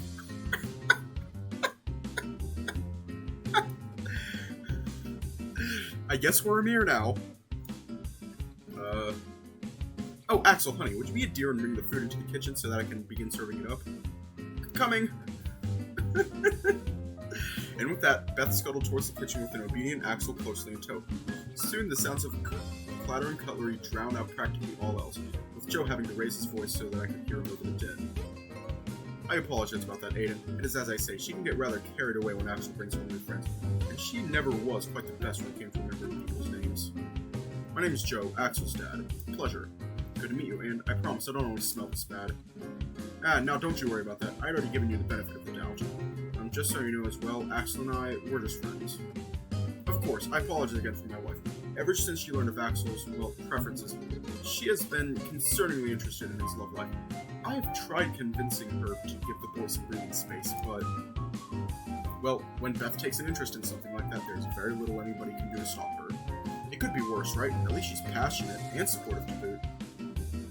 I guess we're Amir now. Oh, Axel, honey, would you be a dear and bring the food into the kitchen so that I can begin serving it up? Coming! And with that, Beth scuttled towards the kitchen with an obedient Axel closely in tow. Soon the sounds of clattering cutlery drowned out practically all else, with Joe having to raise his voice so that I could hear him over the din. I apologize about that, Aiden. It is as I say, she can get rather carried away when Axel brings home new friends, and she never was quite the best when it came to remembering people's names. My name is Joe, Axel's dad. Pleasure. Good to meet you, and I promise I don't always smell this bad. Now don't you worry about that. I'd already given you the benefit of the doubt. Just so you know as well, Axel and I, we're just friends. Of course, I apologize again for my wife. Ever since she learned of Axel's, preferences, she has been concerningly interested in his love life. I have tried convincing her to give the boy some breathing space, but... Well, when Beth takes an interest in something like that, there's very little anybody can do to stop her. It could be worse, right? At least she's passionate and supportive to boot.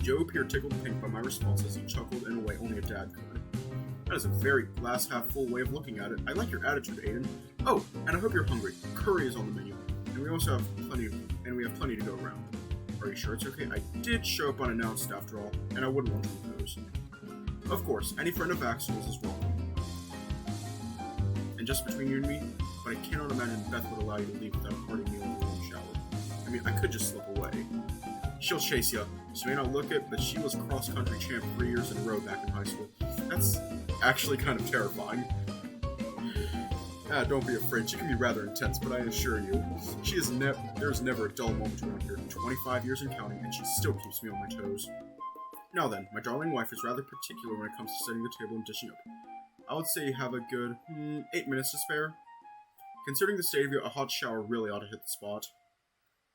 Joe appeared tickled pink by my response as he chuckled in a way only a dad could. That is a very glass-half-full way of looking at it. I like your attitude, Aiden. Oh, and I hope you're hungry. Curry is on the menu, and we also have plenty to go around. Are you sure it's okay? I did show up unannounced after all, and I wouldn't want to impose. Of course, any friend of Axel's is welcome. And just between you and me, but I cannot imagine Beth would allow you to leave without a hearty meal in the room shower. I mean, I could just slip away. She'll chase you. She may not look it, but she was cross-country champ 3 years in a row back in high school. That's actually kind of terrifying. Don't be afraid. She can be rather intense, but I assure you, there's never a dull moment around here. 25 years and counting, and she still keeps me on my toes. Now then, my darling wife is rather particular when it comes to setting the table and dishing up. I would say you have a good 8 minutes to spare. Considering the state of you, a hot shower really ought to hit the spot.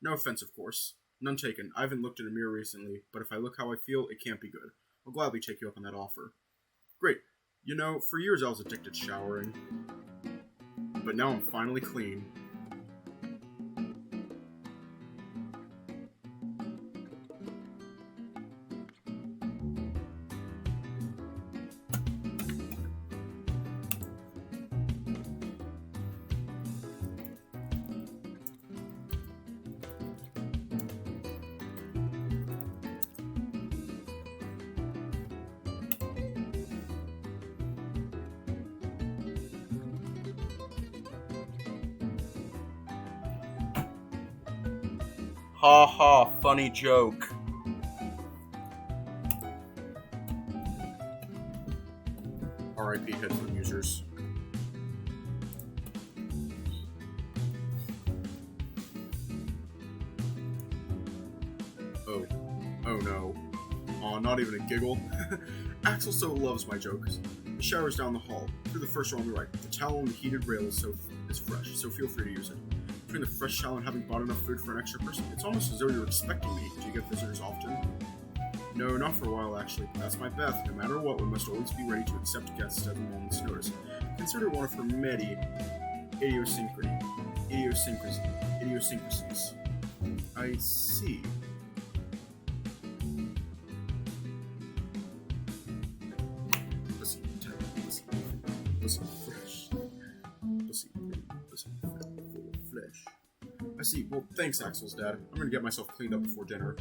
No offense, of course. None taken. I haven't looked in a mirror recently, but if I look how I feel, it can't be good. I'll gladly take you up on that offer. Great. You know, for years I was addicted to showering. But now I'm finally clean. Ha ha, funny joke. RIP headphone users. Oh no. Aw, not even a giggle. Axel so loves my jokes. The shower's down the hall, through the first row on the right. The towel on the heated rail is fresh, so feel free to use it. Between the fresh towel and having bought enough food for an extra person, it's almost as though you're expecting me. Do you get visitors often? No, not for a while actually. That's my Beth. No matter what, we must always be ready to accept guests at a moment's notice. Consider one of her many idiosyncrasies. I see. Listen fresh. Listen full of flesh. I see. Well, thanks, Axel's dad. I'm gonna get myself cleaned up before dinner.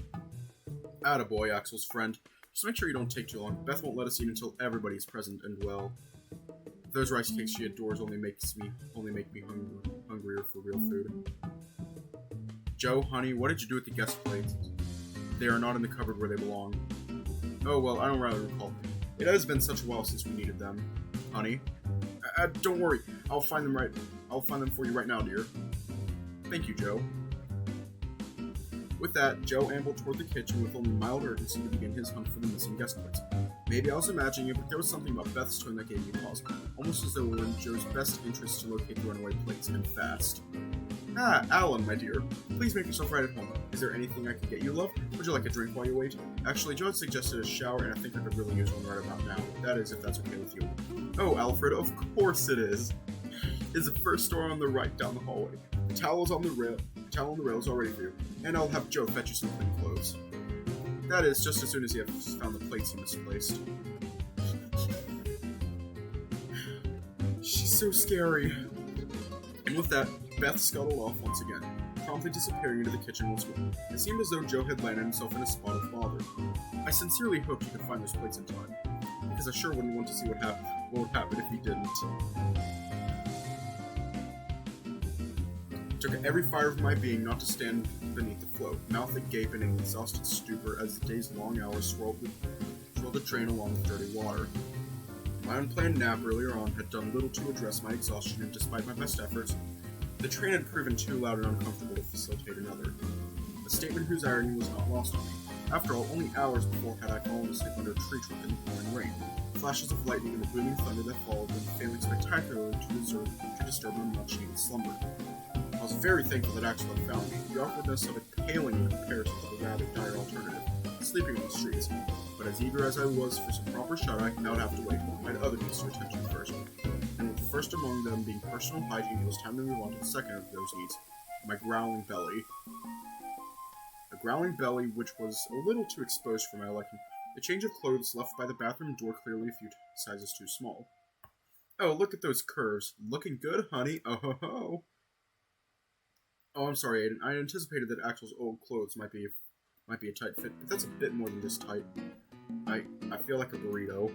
Attaboy, Axel's friend. Just make sure you don't take too long. Beth won't let us eat until everybody's present and well. Those rice cakes she adores only make me hungrier for real food. Joe, honey, what did you do with the guest plates? They are not in the cupboard where they belong. Oh, well, I don't rather recall. It has been such a while since we needed them, honey. Don't worry, I'll find them for you right now, dear. Thank you, Joe. With that, Joe ambled toward the kitchen with only mild urgency to begin his hunt for the missing guest plates. Maybe I was imagining it, but there was something about Beth's tone that gave me pause, almost as though it were in Joe's best interest to locate the runaway plates, and fast. Ah, Alan, my dear. Please make yourself right at home. Is there anything I can get you, love? Would you like a drink while you wait? Actually, Joe had suggested a shower, and I think I could really use one right about now. That is, if that's okay with you. Oh, Alfred, of course it is. It's the first store on the right down the hallway. The towel on the rail is all ready for you, and I'll have Joe fetch you some clean clothes. That is, just as soon as he has found the plates he misplaced. She's so scary. And with that, Beth scuttled off once again, promptly disappearing into the kitchen once more. It seemed as though Joe had landed himself in a spot of bother. I sincerely hoped he could find those plates in time, because I sure wouldn't want to see what would happen if he didn't. It took every fibre of my being not to stand beneath the flow, mouth agape in an exhausted stupor as the day's long hours swirled the train along with dirty water. My unplanned nap earlier on had done little to address my exhaustion, and despite my best efforts, the train had proven too loud and uncomfortable to facilitate another. A statement whose irony was not lost on me. After all, only hours before had I fallen asleep under a tree trunk in the pouring rain, flashes of lightning and the booming thunder that followed them failing spectacularly to disturb my much-needed slumber. I was very thankful that Axel had found me, the awkwardness of it paling in comparison to the rather dire alternative, sleeping on the streets. But as eager as I was for some proper shut-eye, I would have to wait. I had other needs to attend to first. And with the first among them being personal hygiene, it was time to move on to the second of those needs, my growling belly. A growling belly which was a little too exposed for my liking. The change of clothes left by the bathroom door clearly a few sizes too small. Oh, look at those curves. Looking good, honey. Oh ho ho. Oh, I'm sorry, Aiden. I anticipated that Axel's old clothes might be a tight fit, but that's a bit more than this tight. I feel like a burrito.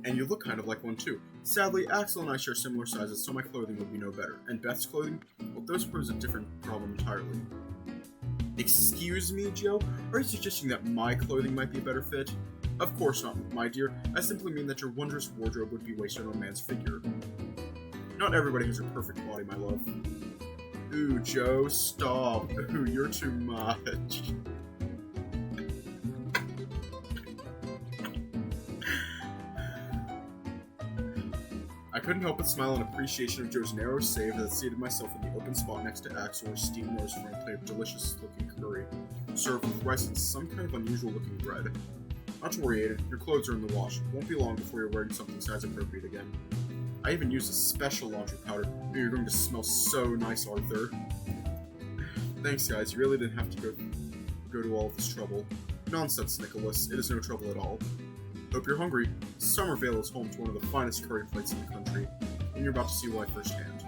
And you look kind of like one too. Sadly, Axel and I share similar sizes, so my clothing would be no better. And Beth's clothing? Well, those pose a different problem entirely. Excuse me, Joe? Are you suggesting that my clothing might be a better fit? Of course not, my dear. I simply mean that your wondrous wardrobe would be wasted on a man's figure. Not everybody has a perfect body, my love. Ooh, Joe, stop. Ooh, you're too much. I couldn't help but smile in appreciation of Joe's narrow save as I seated myself in the open spot next to Axel, where steam rose from a plate of delicious-looking curry, served with rice and some kind of unusual-looking bread. Not to worry, Aiden. Your clothes are in the wash. Won't be long before you're wearing something size-appropriate again. I even used a special laundry powder. You're going to smell so nice, Arthur. Thanks, guys. You really didn't have to go to all of this trouble. Nonsense, Nicholas. It is no trouble at all. Hope you're hungry. Summervale is home to one of the finest curry plates in the country, and you're about to see why firsthand.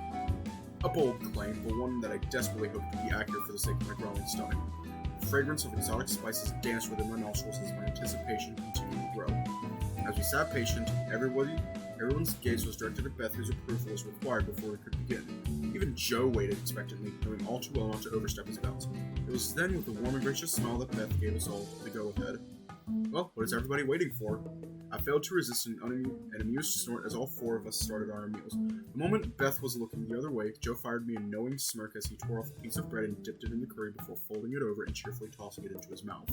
A bold claim, but one that I desperately hope to be accurate for the sake of my growing stomach. The fragrance of exotic spices danced within my nostrils as my anticipation continued to grow. As we sat patient, everyone's gaze was directed at Beth, whose approval was required before we could begin. Even Joe waited expectantly, knowing all too well not to overstep his bounds. It was then with a warm and gracious smile that Beth gave us all the go-ahead. Well, what is everybody waiting for? I failed to resist an amused snort as all four of us started on our meals. The moment Beth was looking the other way, Joe fired me a knowing smirk as he tore off a piece of bread and dipped it in the curry before folding it over and cheerfully tossing it into his mouth.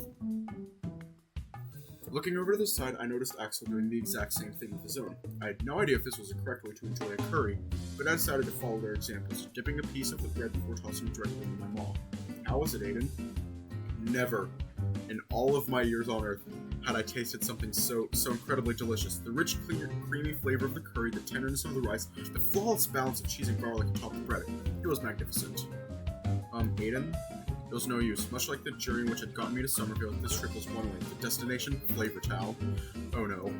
Looking over to the side, I noticed Axel doing the exact same thing with his own. I had no idea if this was the correct way to enjoy a curry, but I decided to follow their examples, dipping a piece of the bread before tossing it directly into my maw. How was it, Aiden? Never, in all of my years on Earth, had I tasted something so incredibly delicious. The rich, clear, creamy flavor of the curry, the tenderness of the rice, the flawless balance of cheese and garlic atop the bread. It was magnificent. Aiden? It was no use. Much like the journey which had gotten me to Summervale, this trip was one way. The destination, Flavor Town. Oh no.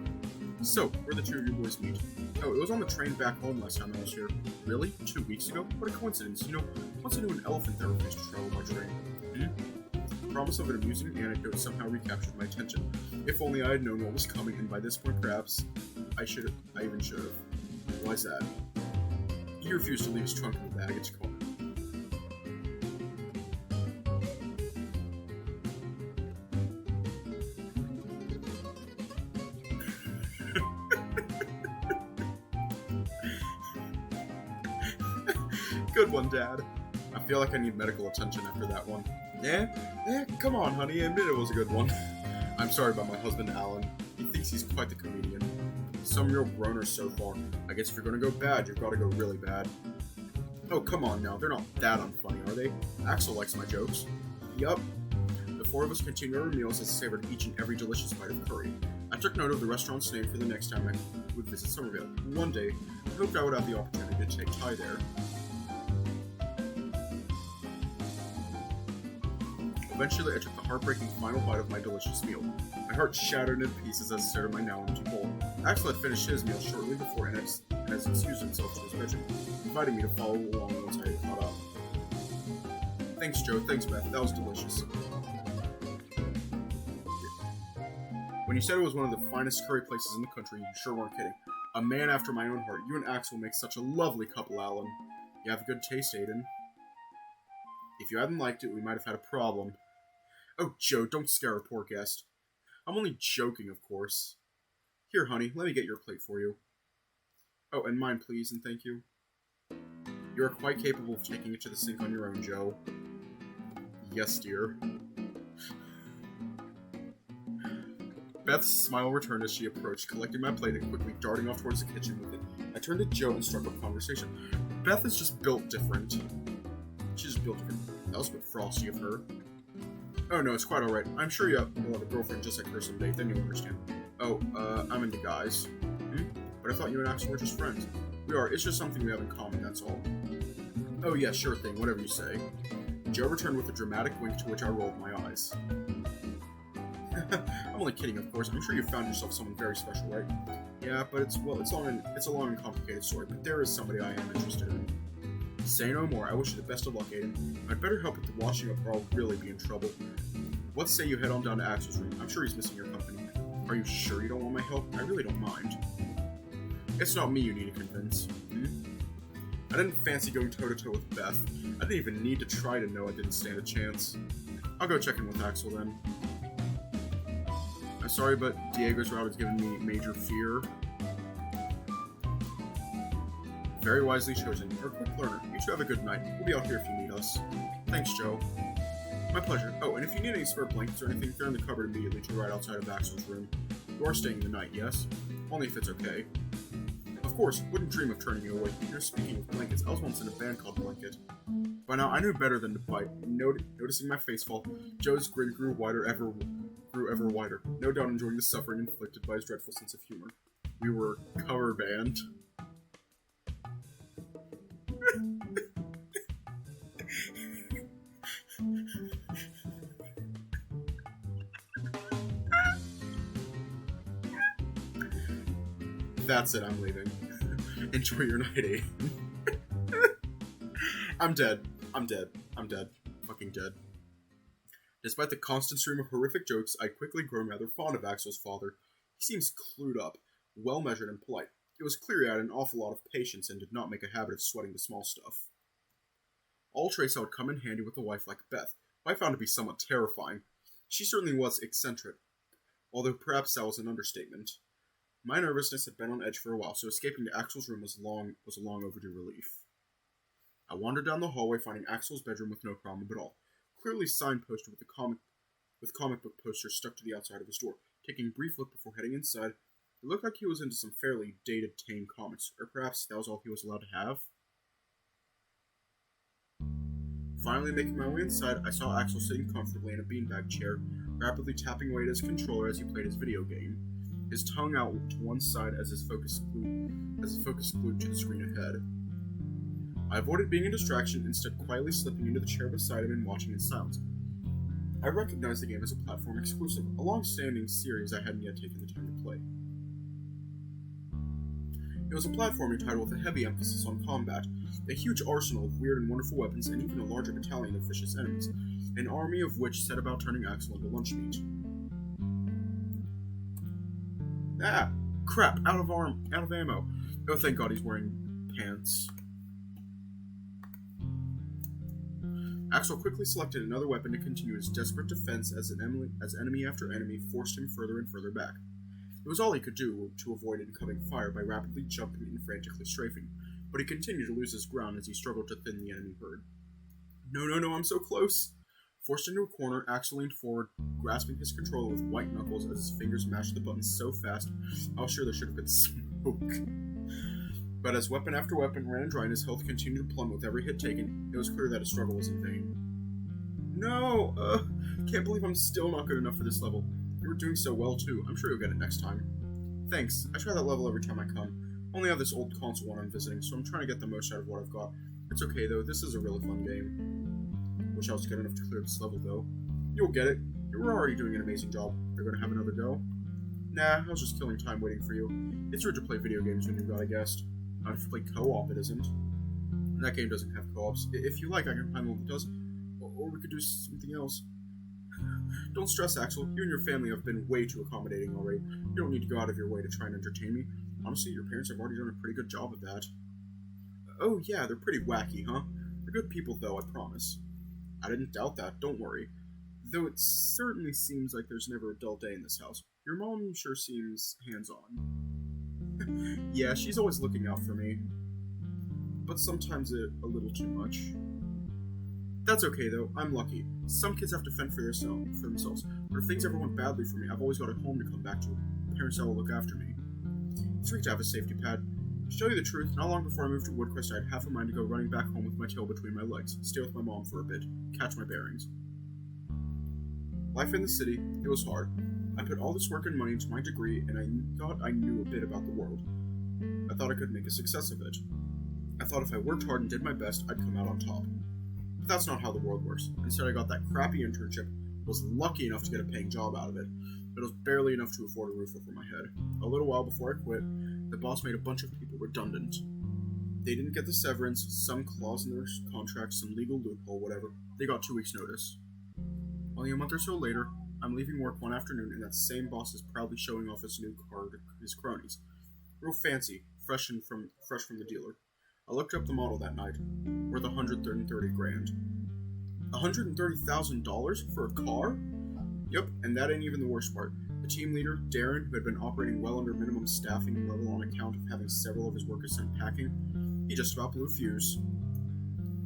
So, where the two of you boys meet? Oh, it was on the train back home last time I was here. Really? 2 weeks ago? What a coincidence. You know, once I knew an elephant that refused to travel by train. The promise of an amusing anecdote somehow recaptured my attention. If only I had known what was coming, and by this point perhaps, I even should have. Why's that? He refused to leave his trunk in the baggage corner. Good one, Dad. I feel like I need medical attention after that one. Yeah, come on, honey, admit it was a good one. I'm sorry about my husband, Alan. He thinks he's quite the comedian. Some real groaners so far. I guess if you're gonna go bad, you've gotta go really bad. Oh, come on now, they're not that unfunny, are they? Axel likes my jokes. Yup. The four of us continued our meals as I savored each and every delicious bite of curry. I took note of the restaurant's name for the next time I would visit Summervale. One day, I hoped I would have the opportunity to take Ty there. Eventually, I took the heartbreaking final bite of my delicious meal. My heart shattered into pieces as I stared at my now empty bowl. Axel had finished his meal shortly before and has excused himself to his bedroom, inviting me to follow along once I had caught up. Thanks, Joe. Thanks, Beth. That was delicious. When you said it was one of the finest curry places in the country, you sure weren't kidding. A man after my own heart. You and Axel make such a lovely couple, Alan. You have a good taste, Aiden. If you hadn't liked it, we might have had a problem. Oh, Joe, don't scare our poor guest. I'm only joking, of course. Here, honey, let me get your plate for you. Oh, and mine, please, and thank you. You are quite capable of taking it to the sink on your own, Joe. Yes, dear. Beth's smile returned as she approached, collecting my plate and quickly darting off towards the kitchen with it. I turned to Joe and struck up conversation. Beth is just built different. She's just built different. That was a bit frosty of her. Oh no, it's quite alright. I'm sure you'll have a girlfriend just like her someday, then you'll understand. Oh, I'm into guys. But I thought you and Axel were just friends. We are, it's just something we have in common, that's all. Oh yeah, sure thing, whatever you say. Joe returned with a dramatic wink to which I rolled my eyes. I'm only kidding, of course. I'm sure you found yourself someone very special, right? Yeah, but it's a long and complicated story, but there is somebody I am interested in. Say no more. I wish you the best of luck, Aiden. I'd better help with the washing up or I'll really be in trouble. Let's say you head on down to Axel's room. I'm sure he's missing your company. Are you sure you don't want my help? I really don't mind. It's not me you need to convince. I didn't fancy going toe-to-toe with Beth. I didn't even need to try to know I didn't stand a chance. I'll go check in with Axel then. I'm sorry, but Diego's route has given me major fear. Very wisely chosen. You're a quick learner. You two have a good night. We'll be out here if you need us. Thanks, Joe. My pleasure. Oh, and if you need any spare blankets or anything, they're in the cupboard immediately to the right outside of Axel's room. You are staying the night, yes? Only if it's okay. Of course, wouldn't dream of turning you away. You're speaking of blankets. I was once in a band called Blanket. By now, I knew better than to bite. Noticing my face fall, Joe's grin grew ever wider, no doubt enjoying the suffering inflicted by his dreadful sense of humor. We were a cover band. That's it, I'm leaving. Enjoy your night, Aiden. I'm dead. Fucking dead. Despite the constant stream of horrific jokes, I'd quickly grown rather fond of Axel's father. He seems clued up, well-measured and polite. It was clear he had an awful lot of patience and did not make a habit of sweating the small stuff. All traits that would come in handy with a wife like Beth, who I found to be somewhat terrifying. She certainly was eccentric, although perhaps that was an understatement. My nervousness had been on edge for a while, so escaping to Axel's room was a long overdue relief. I wandered down the hallway, finding Axel's bedroom with no problem at all, clearly signposted with comic book posters stuck to the outside of his door. Taking a brief look before heading inside, it looked like he was into some fairly dated, tame comics, or perhaps that was all he was allowed to have. Finally making my way inside, I saw Axel sitting comfortably in a beanbag chair, rapidly tapping away at his controller as he played his video game, his tongue out to one side as his focus glued to the screen ahead. I avoided being a distraction, instead quietly slipping into the chair beside him and watching in silence. I recognized the game as a platform exclusive, a long-standing series I hadn't yet taken the time to play. It was a platforming title with a heavy emphasis on combat, a huge arsenal of weird and wonderful weapons, and even a larger battalion of vicious enemies, an army of which set about turning Axel into lunch meat. Ah! Crap! Out of ammo! Oh, thank God he's wearing pants. Axel quickly selected another weapon to continue his desperate defense as enemy after enemy forced him further and further back. It was all he could do to avoid incoming fire by rapidly jumping and frantically strafing. but he continued to lose his ground as he struggled to thin the enemy herd. No, no, no, I'm so close! Forced into a corner, Axel leaned forward, grasping his controller with white knuckles as his fingers mashed the buttons so fast, I was sure there should have been smoke. But as weapon after weapon ran dry and his health continued to plummet with every hit taken, it was clear that his struggle was in vain. No! Can't believe I'm still not good enough for this level. You were doing so well, too. I'm sure you'll get it next time. Thanks. I try that level every time I come. Only have this old console one I'm visiting, so I'm trying to get the most out of what I've got. It's okay, though. This is a really fun game. Wish I was good enough to clear this level, though. You'll get it. You were already doing an amazing job. You're gonna have another go? Nah, I was just killing time waiting for you. It's rude to play video games when you've got a guest. Not if you play co-op, it isn't. And that game doesn't have co-ops. If you like, I can find one that does. Or we could do something else. Don't stress, Axel. You and your family have been way too accommodating already. You don't need to go out of your way to try and entertain me. Honestly, your parents have already done a pretty good job of that. Oh yeah, they're pretty wacky, huh? They're good people, though, I promise. I didn't doubt that, don't worry. Though it certainly seems like there's never a dull day in this house. Your mom sure seems hands-on. Yeah, she's always looking out for me. But sometimes a little too much. That's okay, though. I'm lucky. Some kids have to fend for themselves. But if things ever went badly for me, I've always got a home to come back to. Parents that will look after me. It's great to have a safety pad. To tell you the truth, not long before I moved to Woodcrest, I had half a mind to go running back home with my tail between my legs, stay with my mom for a bit, catch my bearings. Life in the city, it was hard. I put all this work and money into my degree, and I thought I knew a bit about the world. I thought I could make a success of it. I thought if I worked hard and did my best, I'd come out on top. But that's not how the world works. Instead, I got that crappy internship, was lucky enough to get a paying job out of it, but it was barely enough to afford a roof over my head. A little while before I quit, the boss made a bunch of people redundant. They didn't get the severance, some clause in their contract, some legal loophole, whatever. They got 2 weeks' notice. Only a month or so later, I'm leaving work one afternoon, and that same boss is proudly showing off his new car to his cronies. Real fancy, fresh from the dealer. I looked up the model that night, worth $130,000. $130,000 for a car? Yep, and that ain't even the worst part. The team leader, Darren, who had been operating well under minimum staffing level on account of having several of his workers sent packing, he just about blew a fuse.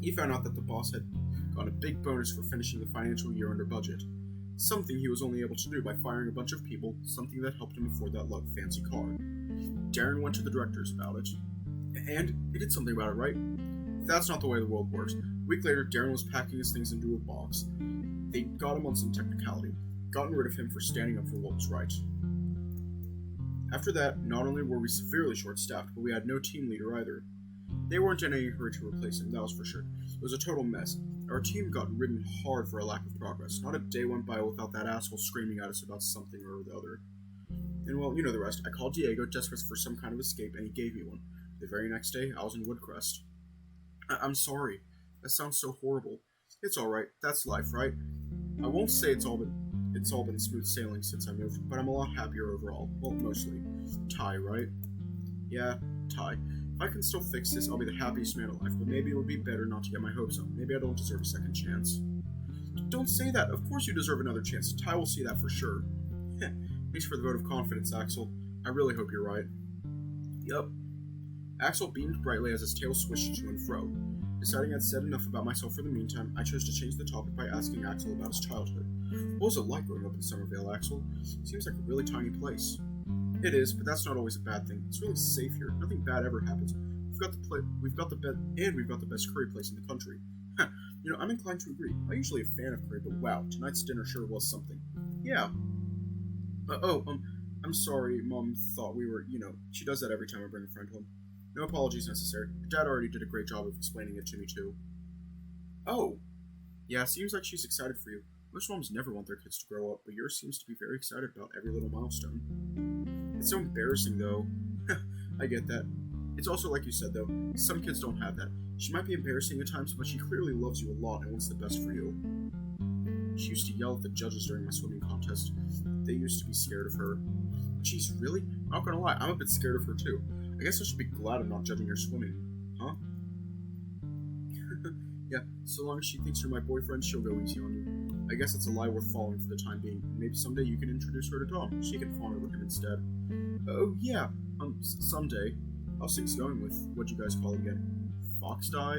He found out that the boss had gotten a big bonus for finishing the financial year under budget. Something he was only able to do by firing a bunch of people, something that helped him afford that fancy car. Darren went to the directors about it. And he did something about it, right? That's not the way the world works. A week later, Darren was packing his things into a box. They got him on some technicality, gotten rid of him for standing up for what was right. After that, not only were we severely short-staffed, but we had no team leader either. They weren't in any hurry to replace him, that was for sure. It was a total mess. Our team got ridden hard for a lack of progress. Not a day went by without that asshole screaming at us about something or the other. And well, you know the rest. I called Diego, desperate for some kind of escape, and he gave me one. The very next day, I was in Woodcrest. I'm sorry. That sounds so horrible. It's alright. That's life, right? I won't say it's all been smooth sailing since I moved, but I'm a lot happier overall. Well, mostly. Ty, right? Yeah, Ty. If I can still fix this, I'll be the happiest man alive, but maybe it would be better not to get my hopes up. Maybe I don't deserve a second chance. Don't say that. Of course you deserve another chance. Ty will see that for sure. Thanks for the vote of confidence, Axel. I really hope you're right. Yup. Axel beamed brightly as his tail swished to and fro. Deciding I'd said enough about myself for the meantime, I chose to change the topic by asking Axel about his childhood. What was it like growing up in Summervale, Axel? Seems like a really tiny place. It is, but that's not always a bad thing. It's really safe here. Nothing bad ever happens. We've got the best curry place in the country. You know, I'm inclined to agree. I'm usually a fan of curry, but wow, tonight's dinner sure was something. Yeah. I'm sorry, Mom thought we were, she does that every time I bring a friend home. No apologies necessary. Your dad already did a great job of explaining it to me, too. Oh. Yeah, seems like she's excited for you. Most moms never want their kids to grow up, but yours seems to be very excited about every little milestone. It's so embarrassing, though. I get that. It's also like you said, though, some kids don't have that. She might be embarrassing at times, but she clearly loves you a lot and wants the best for you. She used to yell at the judges during my swimming contest. They used to be scared of her. Jeez, really? I'm not gonna lie, I'm a bit scared of her, too. I guess I should be glad I'm not judging her swimming. Huh? Yeah, so long as she thinks you're my boyfriend, she'll go easy on you. I guess it's a lie worth following for the time being. Maybe someday you can introduce her to Tom. She can fawn over him instead. Oh, yeah. Someday. How's things going with, what'd you guys call it again? Fox Die?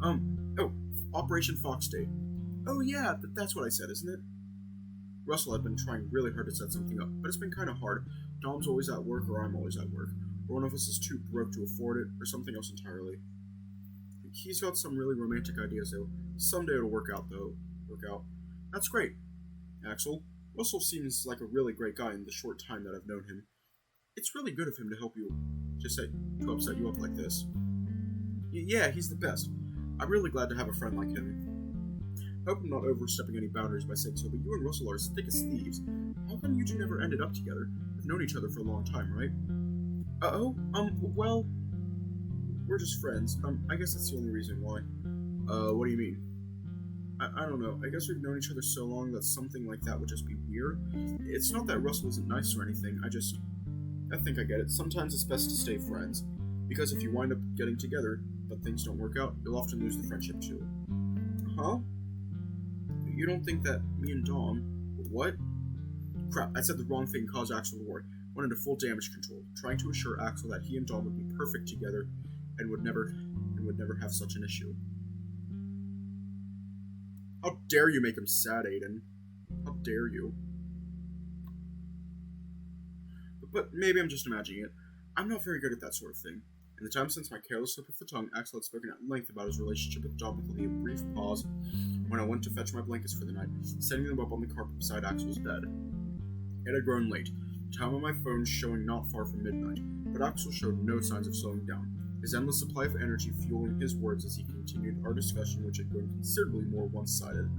Oh, Operation Fox Day. Oh yeah, that's what I said, isn't it? Russell had been trying really hard to set something up, but it's been kind of hard. Dom's always at work, or I'm always at work. Or one of us is too broke to afford it, or something else entirely. He's got some really romantic ideas, though. Someday it'll work out. That's great. Axel, Russell seems like a really great guy in the short time that I've known him. It's really good of him to help you, to upset you up like this. Yeah, he's the best. I'm really glad to have a friend like him. I hope I'm not overstepping any boundaries by saying so, but you and Russell are as thick as thieves. How come you two never ended up together? We've known each other for a long time, right? Well, we're just friends. I guess that's the only reason why. What do you mean? I don't know. I guess we've known each other so long that something like that would just be weird. It's not that Russell isn't nice or anything. I think I get it. Sometimes it's best to stay friends. Because if you wind up getting together, but things don't work out, you'll often lose the friendship too. Huh? You don't think that me and Dom... What? Crap, I said the wrong thing and caused Axel to worry. Went into full damage control, trying to assure Axel that he and Dom would be perfect together and would never have such an issue. How dare you make him sad, Aiden? How dare you? But maybe I'm just imagining it. I'm not very good at that sort of thing. In the time since my careless slip of the tongue, Axel had spoken at length about his relationship with Dom with only a brief pause when I went to fetch my blankets for the night, setting them up on the carpet beside Axel's bed. It had grown late, time on my phone showing not far from midnight, but Axel showed no signs of slowing down, his endless supply of energy fueling his words as he continued our discussion, which had grown considerably more one-sided,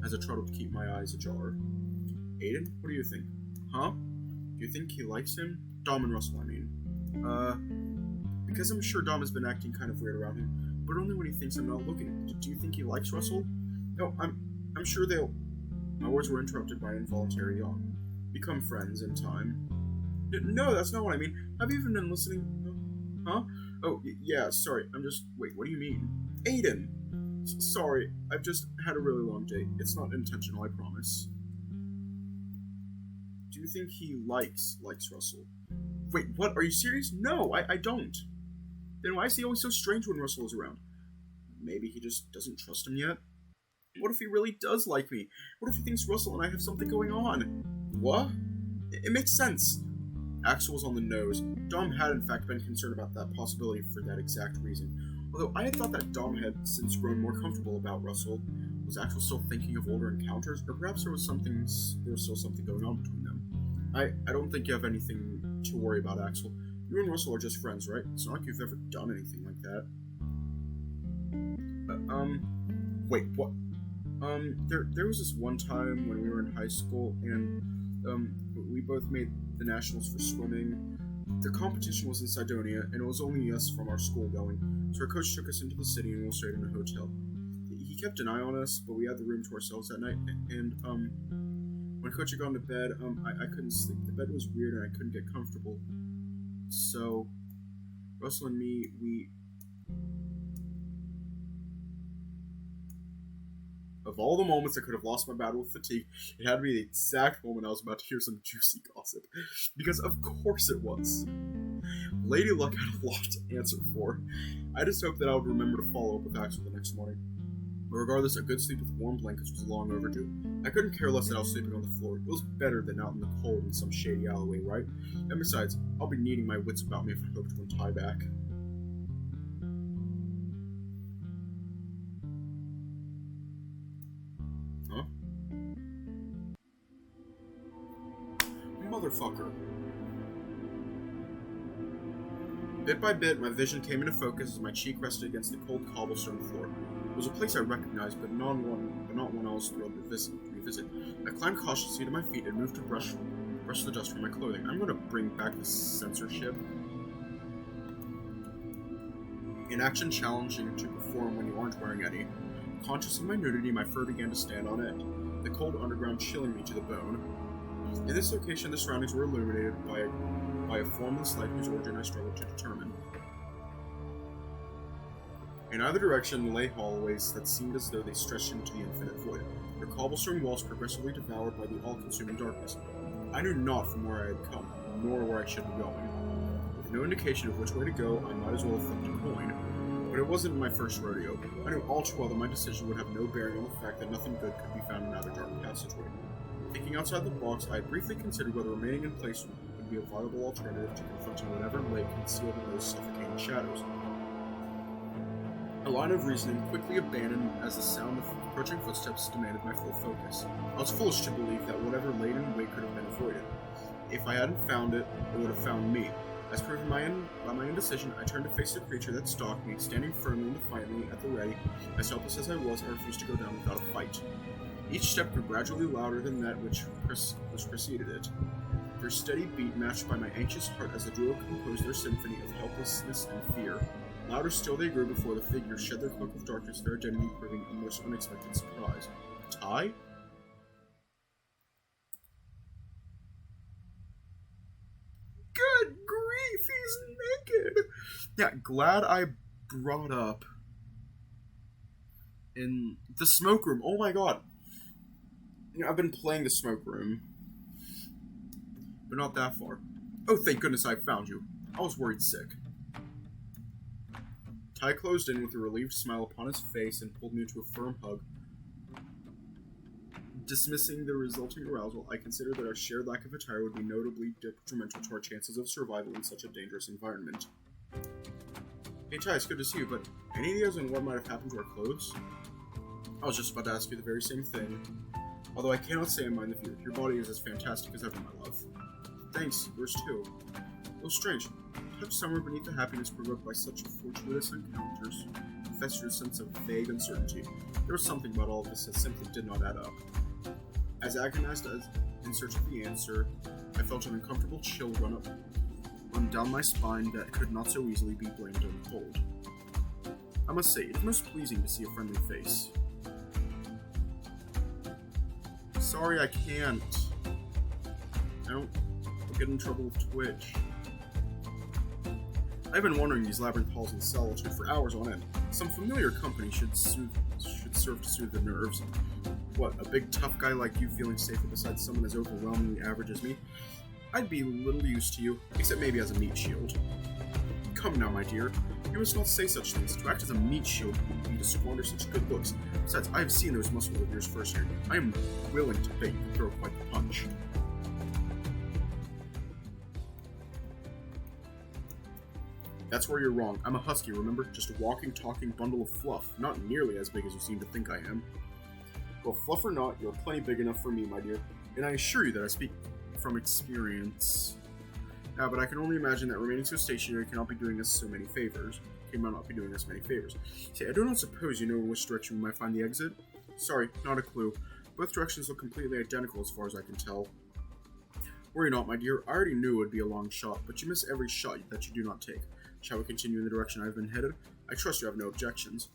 as I tried to keep my eyes ajar. Aiden, what do you think? Huh? Do you think he likes him? Dom and Russell, I mean. Because I'm sure Dom has been acting kind of weird around him, but only when he thinks I'm not looking. Do you think he likes Russell? No, I'm sure they'll... My words were interrupted by an involuntary yawn. Become friends in time. No, that's not what I mean. Have you even been listening? Huh? Oh, yeah, sorry. Wait, what do you mean? Aiden! Sorry, I've just had a really long day. It's not intentional, I promise. Do you think he likes Russell? Wait, what? Are you serious? No, I don't. Then why is he always so strange when Russell is around? Maybe he just doesn't trust him yet? What if he really does like me? What if he thinks Russell and I have something going on? What? It makes sense. Axel was on the nose. Dom had in fact been concerned about that possibility for that exact reason. Although I had thought that Dom had since grown more comfortable about Russell. Was Axel still thinking of older encounters? Or perhaps there was still something going on between them. I don't think you have anything to worry about, Axel. You and Russell are just friends, right? It's not like you've ever done anything like that. Wait, what? There was this one time when we were in high school, and, we both made the nationals for swimming. The competition was in Cydonia, and it was only us from our school going, so our coach took us into the city and we all stayed in a hotel. He kept an eye on us, but we had the room to ourselves that night, and, when Coach had gone to bed, I couldn't sleep. The bed was weird and I couldn't get comfortable. So, Russell and me, Of all the moments I could have lost my battle with fatigue, it had to be the exact moment I was about to hear some juicy gossip. Because of course it was. Lady Luck had a lot to answer for. I just hoped that I would remember to follow up with Axel the next morning. But regardless, a good sleep with warm blankets was long overdue. I couldn't care less that I was sleeping on the floor. It was better than out in the cold in some shady alleyway, right? And besides, I'll be needing my wits about me if I hope to win tie back. Huh? Motherfucker. Bit by bit, my vision came into focus as my cheek rested against the cold cobblestone floor. It was a place I recognized, but not one I was thrilled to revisit. I climbed cautiously to my feet and moved to brush the dust from my clothing. I'm going to bring back the censorship. An action challenging to perform when you aren't wearing any. Conscious of my nudity, my fur began to stand on end, the cold underground chilling me to the bone. In this location, the surroundings were illuminated by a formless light whose origin I struggled to determine. In either direction lay hallways that seemed as though they stretched into the infinite void, their cobblestone walls progressively devoured by the all-consuming darkness. I knew not from where I had come, nor where I should be going. With no indication of which way to go, I might as well have flipped a coin. But it wasn't my first rodeo. I knew all too well that my decision would have no bearing on the fact that nothing good could be found in either dark passageway. Thinking outside the box, I briefly considered whether remaining in place would be a viable alternative to confronting whatever lay concealed in those suffocating shadows. A line of reasoning quickly abandoned as the sound of approaching footsteps demanded my full focus. I was foolish to believe that whatever laid in wait could have been avoided. If I hadn't found it, it would have found me. As proven by my indecision, I turned to face the creature that stalked me, standing firmly and defiantly at the ready. As helpless as I was, I refused to go down without a fight. Each step grew gradually louder than that which preceded it. Their steady beat matched by my anxious heart as the duo composed their symphony of helplessness and fear. Louder still they grew before the figure shed their cloak of darkness, their identity proving a most unexpected surprise. Ty? Good grief, he's naked! Yeah, glad I brought up in the smoke room. Oh my god. You know, I've been playing the smoke room, but not that far. Oh, thank goodness I found you. I was worried sick. Ty closed in with a relieved smile upon his face and pulled me into a firm hug. Dismissing the resulting arousal, I considered that our shared lack of attire would be notably detrimental to our chances of survival in such a dangerous environment. Hey Ty, it's good to see you, but any ideas on what might have happened to our clothes? I was just about to ask you the very same thing. Although I cannot say I mind the view. Your body is as fantastic as ever, my love. Thanks, yours too. Oh, strange. Touch somewhere beneath the happiness provoked by such fortuitous encounters festered a sense of vague uncertainty. There was something about all of this that simply did not add up. As agonized as in search of the answer, I felt an uncomfortable chill run down my spine that could not so easily be blamed on cold. I must say, it's most pleasing to see a friendly face. Sorry, I can't. I'll get in trouble with Twitch. I've been wandering these labyrinth halls in solitude for hours on end. Some familiar company should serve to soothe the nerves. What, a big tough guy like you feeling safer beside someone as overwhelmingly average as me? I'd be little use to you, except maybe as a meat shield. Come now, my dear. You must not say such things. To act as a meat shield would be to squander such good looks. Besides, I have seen those muscles of yours firsthand. I am willing to bet you can throw quite the punch. That's where you're wrong. I'm a husky, remember? Just a walking, talking bundle of fluff. Not nearly as big as you seem to think I am. Well, fluff or not, you're plenty big enough for me, my dear. And I assure you that I speak from experience. Now, but I can only imagine that remaining so stationary cannot be doing us so many favors. See, I do not suppose you know in which direction we might find the exit? Sorry, not a clue. Both directions look completely identical as far as I can tell. Worry not, my dear. I already knew it would be a long shot, but you miss every shot that you do not take. Shall we continue in the direction I have been headed? I trust you have no objections.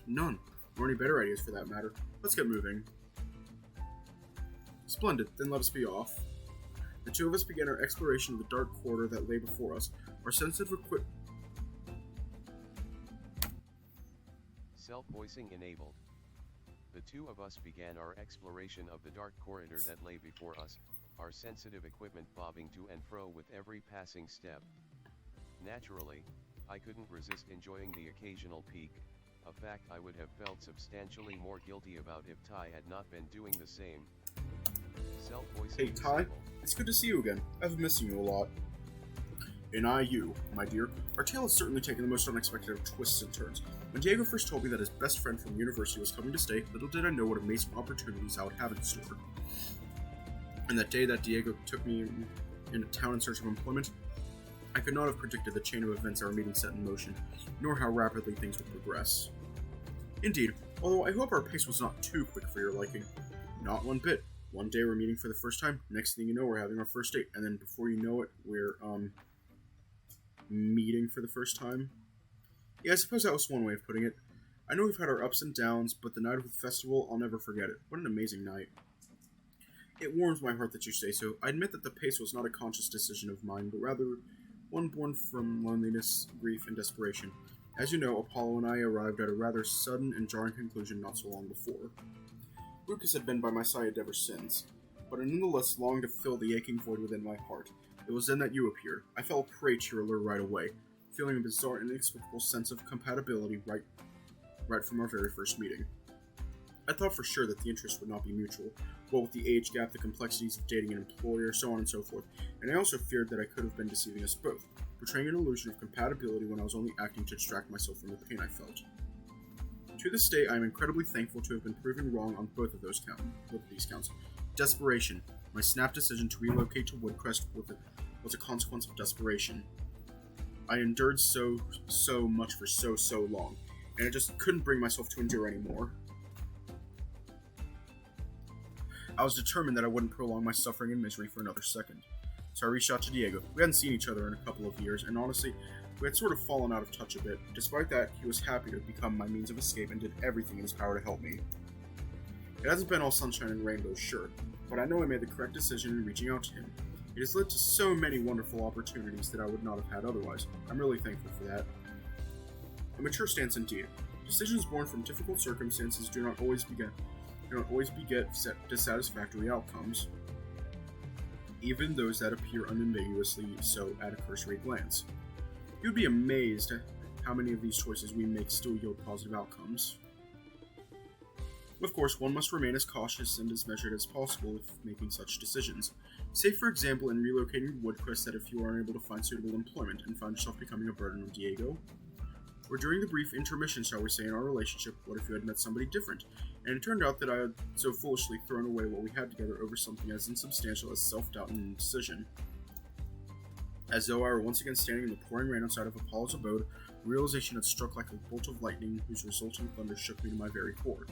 None. Or any better ideas for that matter. Let's get moving. Splendid, then let us be off. The two of us began our exploration of the dark corridor that lay before us. Our sensitive Self-voicing enabled. The two of us began our exploration of the dark corridor that lay before us, our sensitive equipment bobbing to and fro with every passing step. Naturally, I couldn't resist enjoying the occasional peek, a fact I would have felt substantially more guilty about if Ty had not been doing the same. Hey Ty, it's good to see you again. I've been missing you a lot. And I you, my dear. Our tale has certainly taken the most unexpected of twists and turns. When Diego first told me that his best friend from university was coming to stay, little did I know what amazing opportunities I would have in store. And that day that Diego took me into town in search of employment, I could not have predicted the chain of events our meeting set in motion, nor how rapidly things would progress. Indeed, although I hope our pace was not too quick for your liking. Not one bit. One day we're meeting for the first time, next thing you know we're having our first date, and then before you know it, we're, meeting for the first time. Yeah, I suppose that was one way of putting it. I know we've had our ups and downs, but the night of the festival, I'll never forget it. What an amazing night. It warms my heart that you say so. I admit that the pace was not a conscious decision of mine, but rather one born from loneliness, grief, and desperation. As you know, Apollo and I arrived at a rather sudden and jarring conclusion not so long before. Lucas had been by my side ever since, but I nonetheless longed to fill the aching void within my heart. It was then that you appeared. I fell prey to your allure right away, feeling a bizarre and inexplicable sense of compatibility right from our very first meeting. I thought for sure that the interest would not be mutual, what with the age gap, the complexities of dating an employer, so on and so forth, and I also feared that I could have been deceiving us both, portraying an illusion of compatibility when I was only acting to distract myself from the pain I felt. To this day, I am incredibly thankful to have been proven wrong on both of these counts. Desperation. My snap decision to relocate to Woodcrest was a consequence of desperation. I endured so much for so long, and I just couldn't bring myself to endure anymore. I was determined that I wouldn't prolong my suffering and misery for another second. So I reached out to Diego. We hadn't seen each other in a couple of years, and honestly, we had sort of fallen out of touch a bit. Despite that, he was happy to become my means of escape and did everything in his power to help me. It hasn't been all sunshine and rainbows, sure, but I know I made the correct decision in reaching out to him. It has led to so many wonderful opportunities that I would not have had otherwise. I'm really thankful for that. A mature stance indeed. Decisions born from difficult circumstances do not always beget dissatisfactory outcomes, even those that appear unambiguously so at a cursory glance. You'd be amazed at how many of these choices we make still yield positive outcomes. Of course, one must remain as cautious and as measured as possible if making such decisions. Say, for example, in relocating to Woodcrest, that if you are unable to find suitable employment and find yourself becoming a burden on Diego, or during the brief intermission, shall we say, in our relationship, what if you had met somebody different, and it turned out that I had so foolishly thrown away what we had together over something as insubstantial as self-doubt and indecision. As though I were once again standing in the pouring rain outside of Apollo's abode, the realization had struck like a bolt of lightning whose resulting thunder shook me to my very core.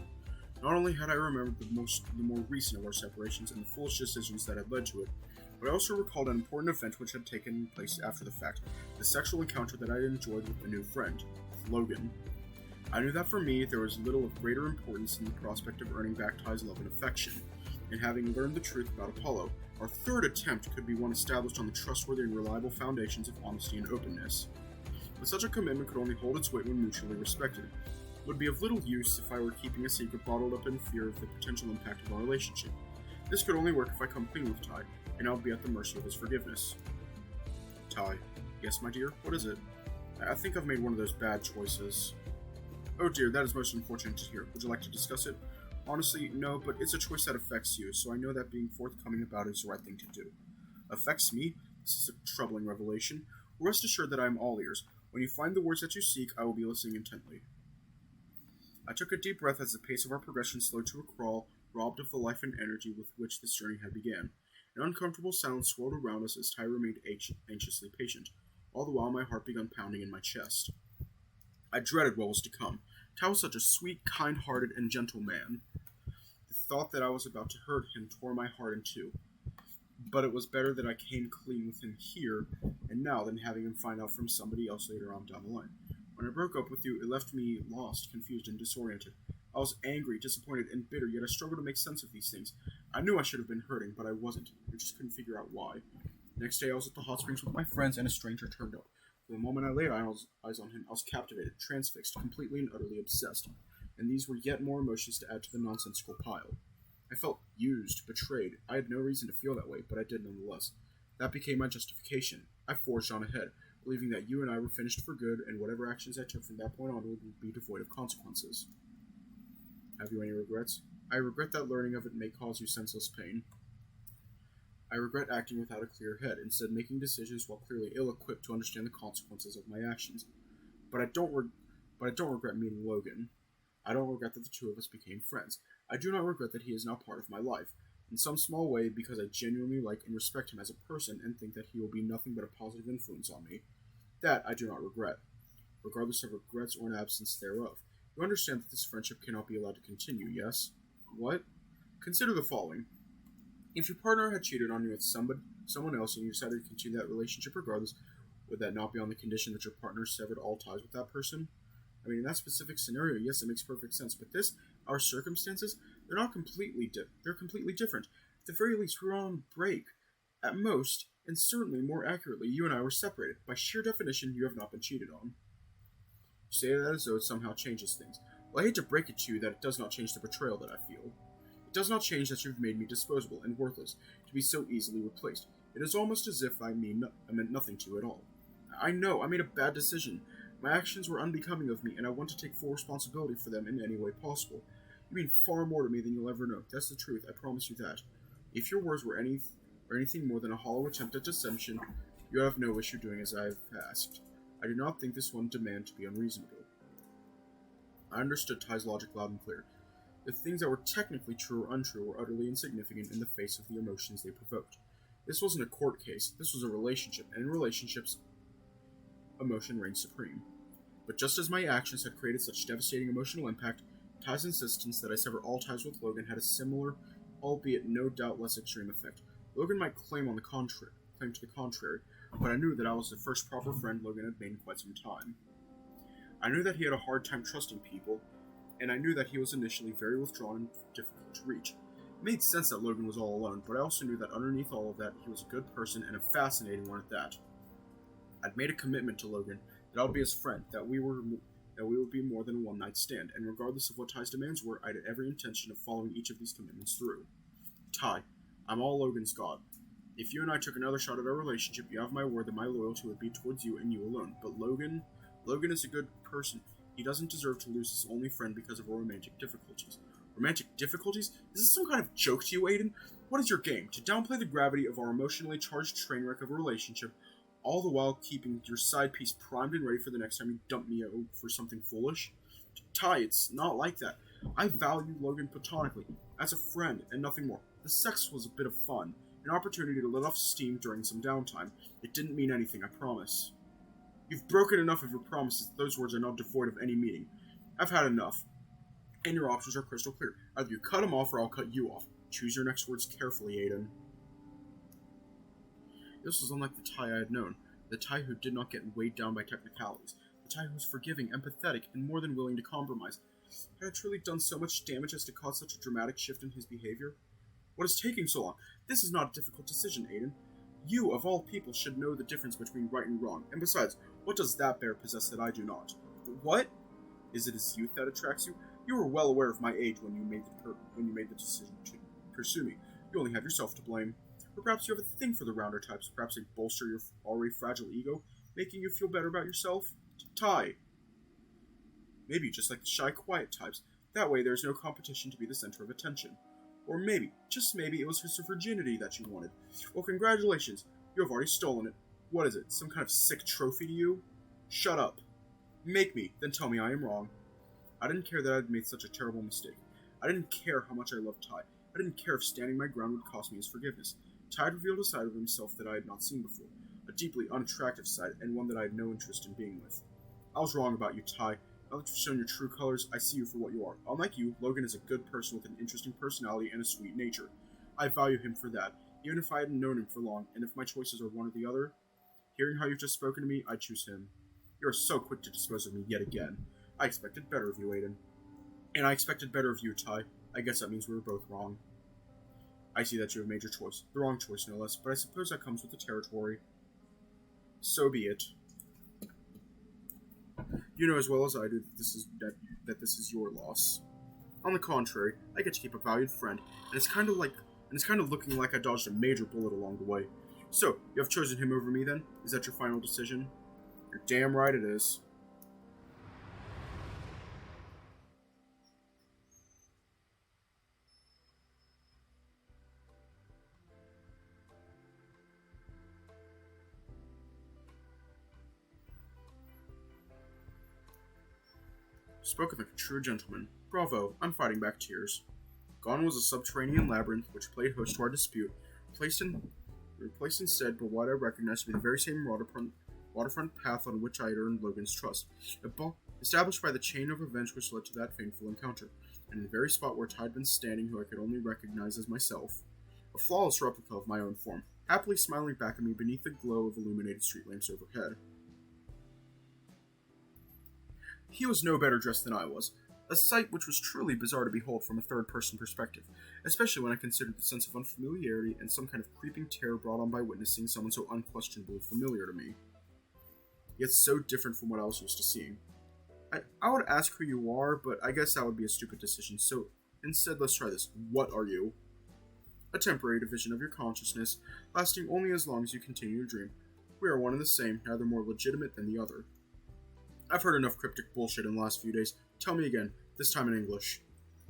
Not only had I remembered the more recent of our separations and the foolish decisions that had led to it, but I also recalled an important event which had taken place after the fact, the sexual encounter that I had enjoyed with a new friend, with Logan. I knew that for me, there was little of greater importance in the prospect of earning back Ty's love and affection, and having learned the truth about Apollo, our third attempt could be one established on the trustworthy and reliable foundations of honesty and openness. But such a commitment could only hold its weight when mutually respected. It would be of little use if I were keeping a secret bottled up in fear of the potential impact of our relationship. This could only work if I come clean with Ty, and I would be at the mercy of his forgiveness. Ty. Yes, my dear, what is it? I think I've made one of those bad choices. Oh dear, that is most unfortunate to hear. Would you like to discuss it? Honestly, no, but it's a choice that affects you, so I know that being forthcoming about it is the right thing to do. Affects me? This is a troubling revelation. Rest assured that I am all ears. When you find the words that you seek, I will be listening intently. I took a deep breath as the pace of our progression slowed to a crawl, robbed of the life and energy with which this journey had begun. An uncomfortable silence swirled around us as Ty remained anxiously patient, all the while my heart began pounding in my chest. I dreaded what was to come. Ty was such a sweet, kind-hearted, and gentle man. The thought that I was about to hurt him tore my heart in two. But it was better that I came clean with him here and now than having him find out from somebody else later on down the line. When I broke up with you, it left me lost, confused, and disoriented. I was angry, disappointed, and bitter, yet I struggled to make sense of these things. I knew I should have been hurting, but I wasn't. I just couldn't figure out why. Next day, I was at the hot springs with my friends, and a stranger turned up. The moment I laid eyes on him, I was captivated, transfixed, completely and utterly obsessed. And these were yet more emotions to add to the nonsensical pile. I felt used, betrayed. I had no reason to feel that way, but I did nonetheless. That became my justification. I forged on ahead, believing that you and I were finished for good, and whatever actions I took from that point on would be devoid of consequences. Have you any regrets? I regret that learning of it may cause you senseless pain. I regret acting without a clear head, instead making decisions while clearly ill-equipped to understand the consequences of my actions. But I don't regret meeting Logan. I don't regret that the two of us became friends. I do not regret that he is now part of my life, in some small way because I genuinely like and respect him as a person and think that he will be nothing but a positive influence on me. That I do not regret, regardless of regrets or an absence thereof. You understand that this friendship cannot be allowed to continue, yes? What? Consider the following. If your partner had cheated on you with someone else and you decided to continue that relationship regardless, would that not be on the condition that your partner severed all ties with that person? I mean, in that specific scenario, yes, it makes perfect sense, but our circumstances, they're completely different. At the very least, we were on break. At most, and certainly more accurately, you and I were separated. By sheer definition, you have not been cheated on. You say that as though it somehow changes things. Well, I hate to break it to you that it does not change the betrayal that I feel. It does not change that you've made me disposable and worthless, to be so easily replaced. It is almost as if I meant nothing to you at all. I know, I made a bad decision. My actions were unbecoming of me, and I want to take full responsibility for them in any way possible. You mean far more to me than you'll ever know. That's the truth, I promise you that. If your words were anything more than a hollow attempt at deception, you have no issue doing as I have asked. I do not think this one demand to be unreasonable. I understood Ty's logic loud and clear. The things that were technically true or untrue were utterly insignificant in the face of the emotions they provoked. This wasn't a court case, this was a relationship, and in relationships, emotion reigns supreme. But just as my actions had created such devastating emotional impact, Ty's insistence that I sever all ties with Logan had a similar, albeit no doubt less extreme effect. Logan might claim to the contrary, but I knew that I was the first proper friend Logan had made in quite some time. I knew that he had a hard time trusting people, and I knew that he was initially very withdrawn and difficult to reach. It made sense that Logan was all alone, but I also knew that underneath all of that, he was a good person and a fascinating one at that. I'd made a commitment to Logan that I would be his friend, that we would be more than a one-night stand, and regardless of what Ty's demands were, I had every intention of following each of these commitments through. Ty, I'm all Logan's god. If you and I took another shot at our relationship, you have my word that my loyalty would be towards you and you alone. But Logan is a good person. He doesn't deserve to lose his only friend because of our romantic difficulties. Romantic difficulties? Is this some kind of joke to you, Aiden? What is your game? To downplay the gravity of our emotionally charged train wreck of a relationship, all the while keeping your side piece primed and ready for the next time you dump me out for something foolish? Ty, it's not like that. I value Logan platonically, as a friend, and nothing more. The sex was a bit of fun, an opportunity to let off steam during some downtime. It didn't mean anything, I promise. You've broken enough of your promises that those words are now devoid of any meaning. I've had enough. And your options are crystal clear. Either you cut him off or I'll cut you off. Choose your next words carefully, Aiden. This was unlike the Ty I had known. The Ty who did not get weighed down by technicalities. The Ty who was forgiving, empathetic, and more than willing to compromise. Had I truly done so much damage as to cause such a dramatic shift in his behavior? What is taking so long? This is not a difficult decision, Aiden. You, of all people, should know the difference between right and wrong. And besides, what does that bear possess that I do not? What? Is it his youth that attracts you? You were well aware of my age when you made the decision to pursue me. You only have yourself to blame. Or perhaps you have a thing for the rounder types. Perhaps they bolster your already fragile ego, making you feel better about yourself. Ty. Maybe just like the shy, quiet types. That way there's no competition to be the center of attention. Or maybe, just maybe, it was his virginity that you wanted. Well, congratulations. You have already stolen it. What is it, some kind of sick trophy to you? Shut up. Make me, then tell me I am wrong. I didn't care that I had made such a terrible mistake. I didn't care how much I loved Ty. I didn't care if standing my ground would cost me his forgiveness. Ty had revealed a side of himself that I had not seen before. A deeply unattractive side, and one that I had no interest in being with. I was wrong about you, Ty. Now that you've shown your true colors, I see you for what you are. Unlike you, Logan is a good person with an interesting personality and a sweet nature. I value him for that, even if I hadn't known him for long, and if my choices are one or the other. Hearing how you've just spoken to me, I choose him. You are so quick to dispose of me yet again. I expected better of you, Aiden. And I expected better of you, Ty. I guess that means we were both wrong. I see that you have made your choice. The wrong choice, no less, but I suppose that comes with the territory. So be it. You know as well as I do that this is your loss. On the contrary, I get to keep a valued friend, and it's kind of looking like I dodged a major bullet along the way. So, you have chosen him over me then? Is that your final decision? You're damn right it is. Spoken like a true gentleman. Bravo, I'm fighting back tears. Gone was a subterranean labyrinth which played host to our dispute, replaced instead by what I recognized to be the very same waterfront path on which I had earned Logan's trust, established by the chain of events which led to that fateful encounter, and in the very spot where Ty had been standing who I could only recognize as myself, a flawless replica of my own form, happily smiling back at me beneath the glow of illuminated street lamps overhead. He was no better dressed than I was, a sight which was truly bizarre to behold from a third-person perspective, especially when I considered the sense of unfamiliarity and some kind of creeping terror brought on by witnessing someone so unquestionably familiar to me, yet so different from what I was used to seeing. I would ask who you are, but I guess that would be a stupid decision, so instead let's try this. What are you? A temporary division of your consciousness, lasting only as long as you continue to dream. We are one and the same, neither more legitimate than the other. I've heard enough cryptic bullshit in the last few days. Tell me again, this time in English.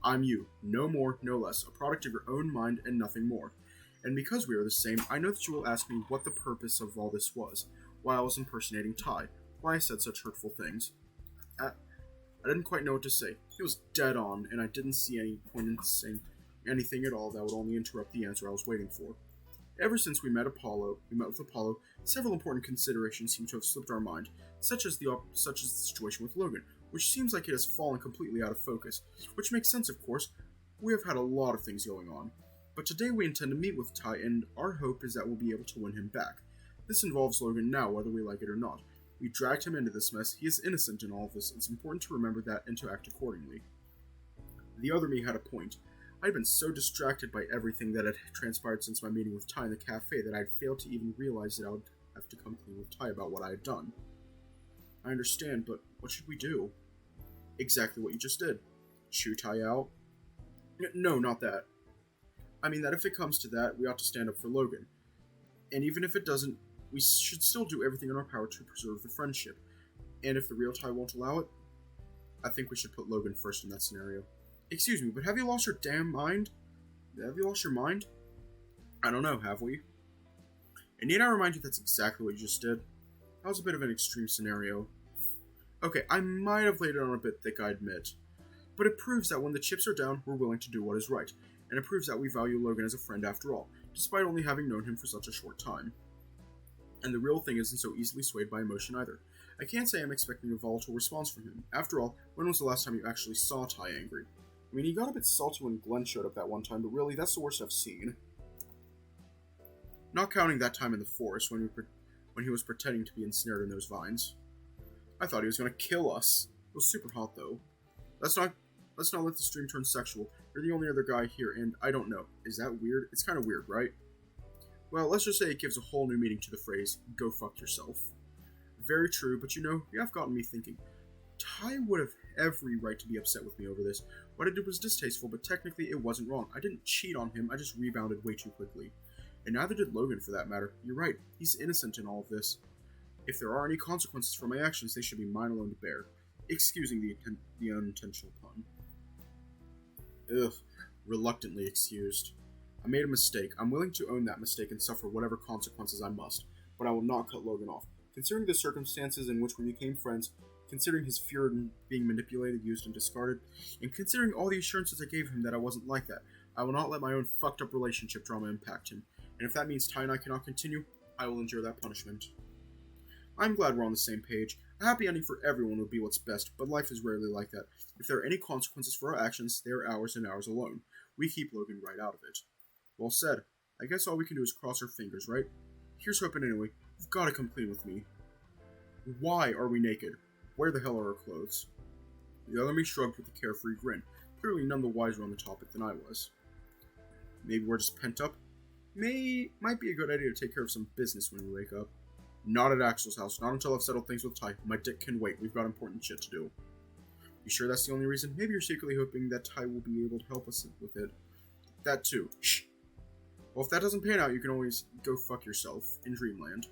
I'm you, no more, no less, a product of your own mind and nothing more. And because we are the same, I know that you will ask me what the purpose of all this was, why I was impersonating Ty, why I said such hurtful things. I didn't quite know what to say. It was dead on, and I didn't see any point in saying anything at all that would only interrupt the answer I was waiting for. Ever since we met with Apollo, several important considerations seem to have slipped our mind, such as the situation with Logan, which seems like it has fallen completely out of focus, which makes sense, of course. We have had a lot of things going on. But today we intend to meet with Ty, and our hope is that we'll be able to win him back. This involves Logan now, whether we like it or not. We dragged him into this mess. He is innocent in all of this. It's important to remember that and to act accordingly. The other me had a point. I had been so distracted by everything that had transpired since my meeting with Ty in the cafe that I had failed to even realize that I would have to come clean with Ty about what I had done. I understand, but what should we do? Exactly what you just did. Chew Ty out? No, not that. I mean that if it comes to that, we ought to stand up for Logan. And even if it doesn't, we should still do everything in our power to preserve the friendship. And if the real Ty won't allow it, I think we should put Logan first in that scenario. Excuse me, but have you lost your damn mind? Have you lost your mind? I don't know, have we? And need I remind you that's exactly what you just did? That was a bit of an extreme scenario. Okay, I might have laid it on a bit thick, I admit. But it proves that when the chips are down, we're willing to do what is right. And it proves that we value Logan as a friend after all, despite only having known him for such a short time. And the real thing isn't so easily swayed by emotion either. I can't say I'm expecting a volatile response from him. After all, when was the last time you actually saw Ty angry? I mean, he got a bit salty when Glenn showed up that one time, but really, that's the worst I've seen. Not counting that time in the forest when he was pretending to be ensnared in those vines. I thought he was going to kill us. It was super hot, though. Let's not let the stream turn sexual. You're the only other guy here, and I don't know. Is that weird? It's kind of weird, right? Well, let's just say it gives a whole new meaning to the phrase, go fuck yourself. Very true, but you have gotten me thinking. Ty would have every right to be upset with me over this. What I did was distasteful, but technically it wasn't wrong. I didn't cheat on him, I just rebounded way too quickly. And neither did Logan, for that matter. You're right, he's innocent in all of this. If there are any consequences for my actions, they should be mine alone to bear. Excusing the unintentional pun. Ugh, reluctantly excused. I made a mistake. I'm willing to own that mistake and suffer whatever consequences I must, but I will not cut Logan off. Considering the circumstances in which we became friends, considering his fear of being manipulated, used, and discarded, and considering all the assurances I gave him that I wasn't like that, I will not let my own fucked up relationship drama impact him, and if that means Ty and I cannot continue, I will endure that punishment. I'm glad we're on the same page. A happy ending for everyone would be what's best, but life is rarely like that. If there are any consequences for our actions, they are ours and ours alone. We keep Logan right out of it. Well said. I guess all we can do is cross our fingers, right? Here's hoping anyway. You've got to come clean with me. Why are we naked? Where the hell are our clothes? The other me shrugged with a carefree grin, clearly none the wiser on the topic than I was. Maybe we're just pent up? Might be a good idea to take care of some business when we wake up. Not at Axel's house, not until I've settled things with Ty. My dick can wait, we've got important shit to do. You sure that's the only reason? Maybe you're secretly hoping that Ty will be able to help us with it. That too. Shh. Well, if that doesn't pan out, you can always go fuck yourself in Dreamland.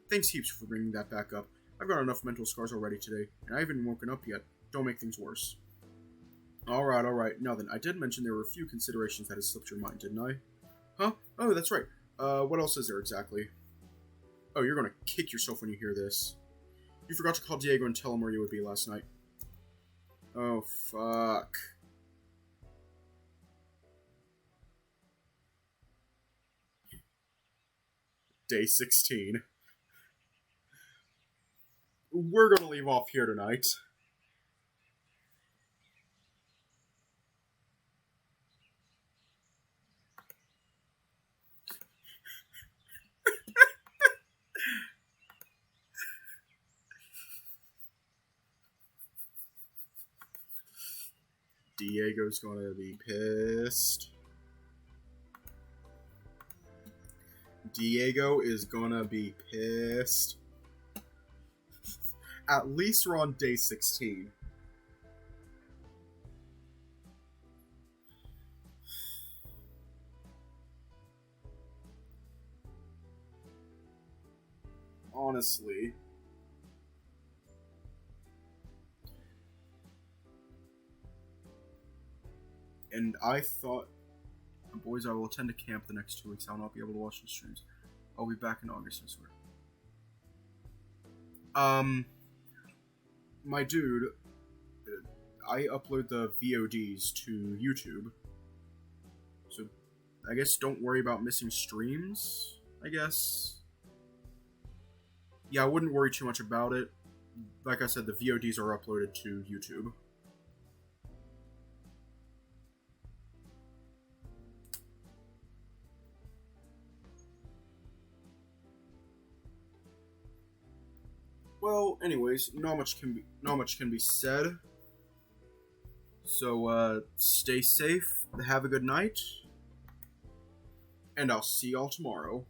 Thanks heaps for bringing that back up. I've got enough mental scars already today, and I haven't woken up yet. Don't make things worse. Alright. Now then, I did mention there were a few considerations that had slipped your mind, didn't I? Huh? Oh, that's right. What else is there exactly? Oh, you're gonna kick yourself when you hear this. You forgot to call Diego and tell him where you would be last night. Oh, fuck. Day 16. We're gonna leave off here tonight. Diego's gonna be pissed. Diego is gonna be pissed. At least we're on day 16. honestly. And I thought, boys, I will attend a camp the next 2 weeks. I will not be able to watch the streams. I'll be back in August, I swear. My dude, I upload the VODs to YouTube. So, I guess don't worry about missing streams, I guess. Yeah, I wouldn't worry too much about it. Like I said, the VODs are uploaded to YouTube. Well, anyways, not much can be said. So, stay safe, have a good night, and I'll see y'all tomorrow.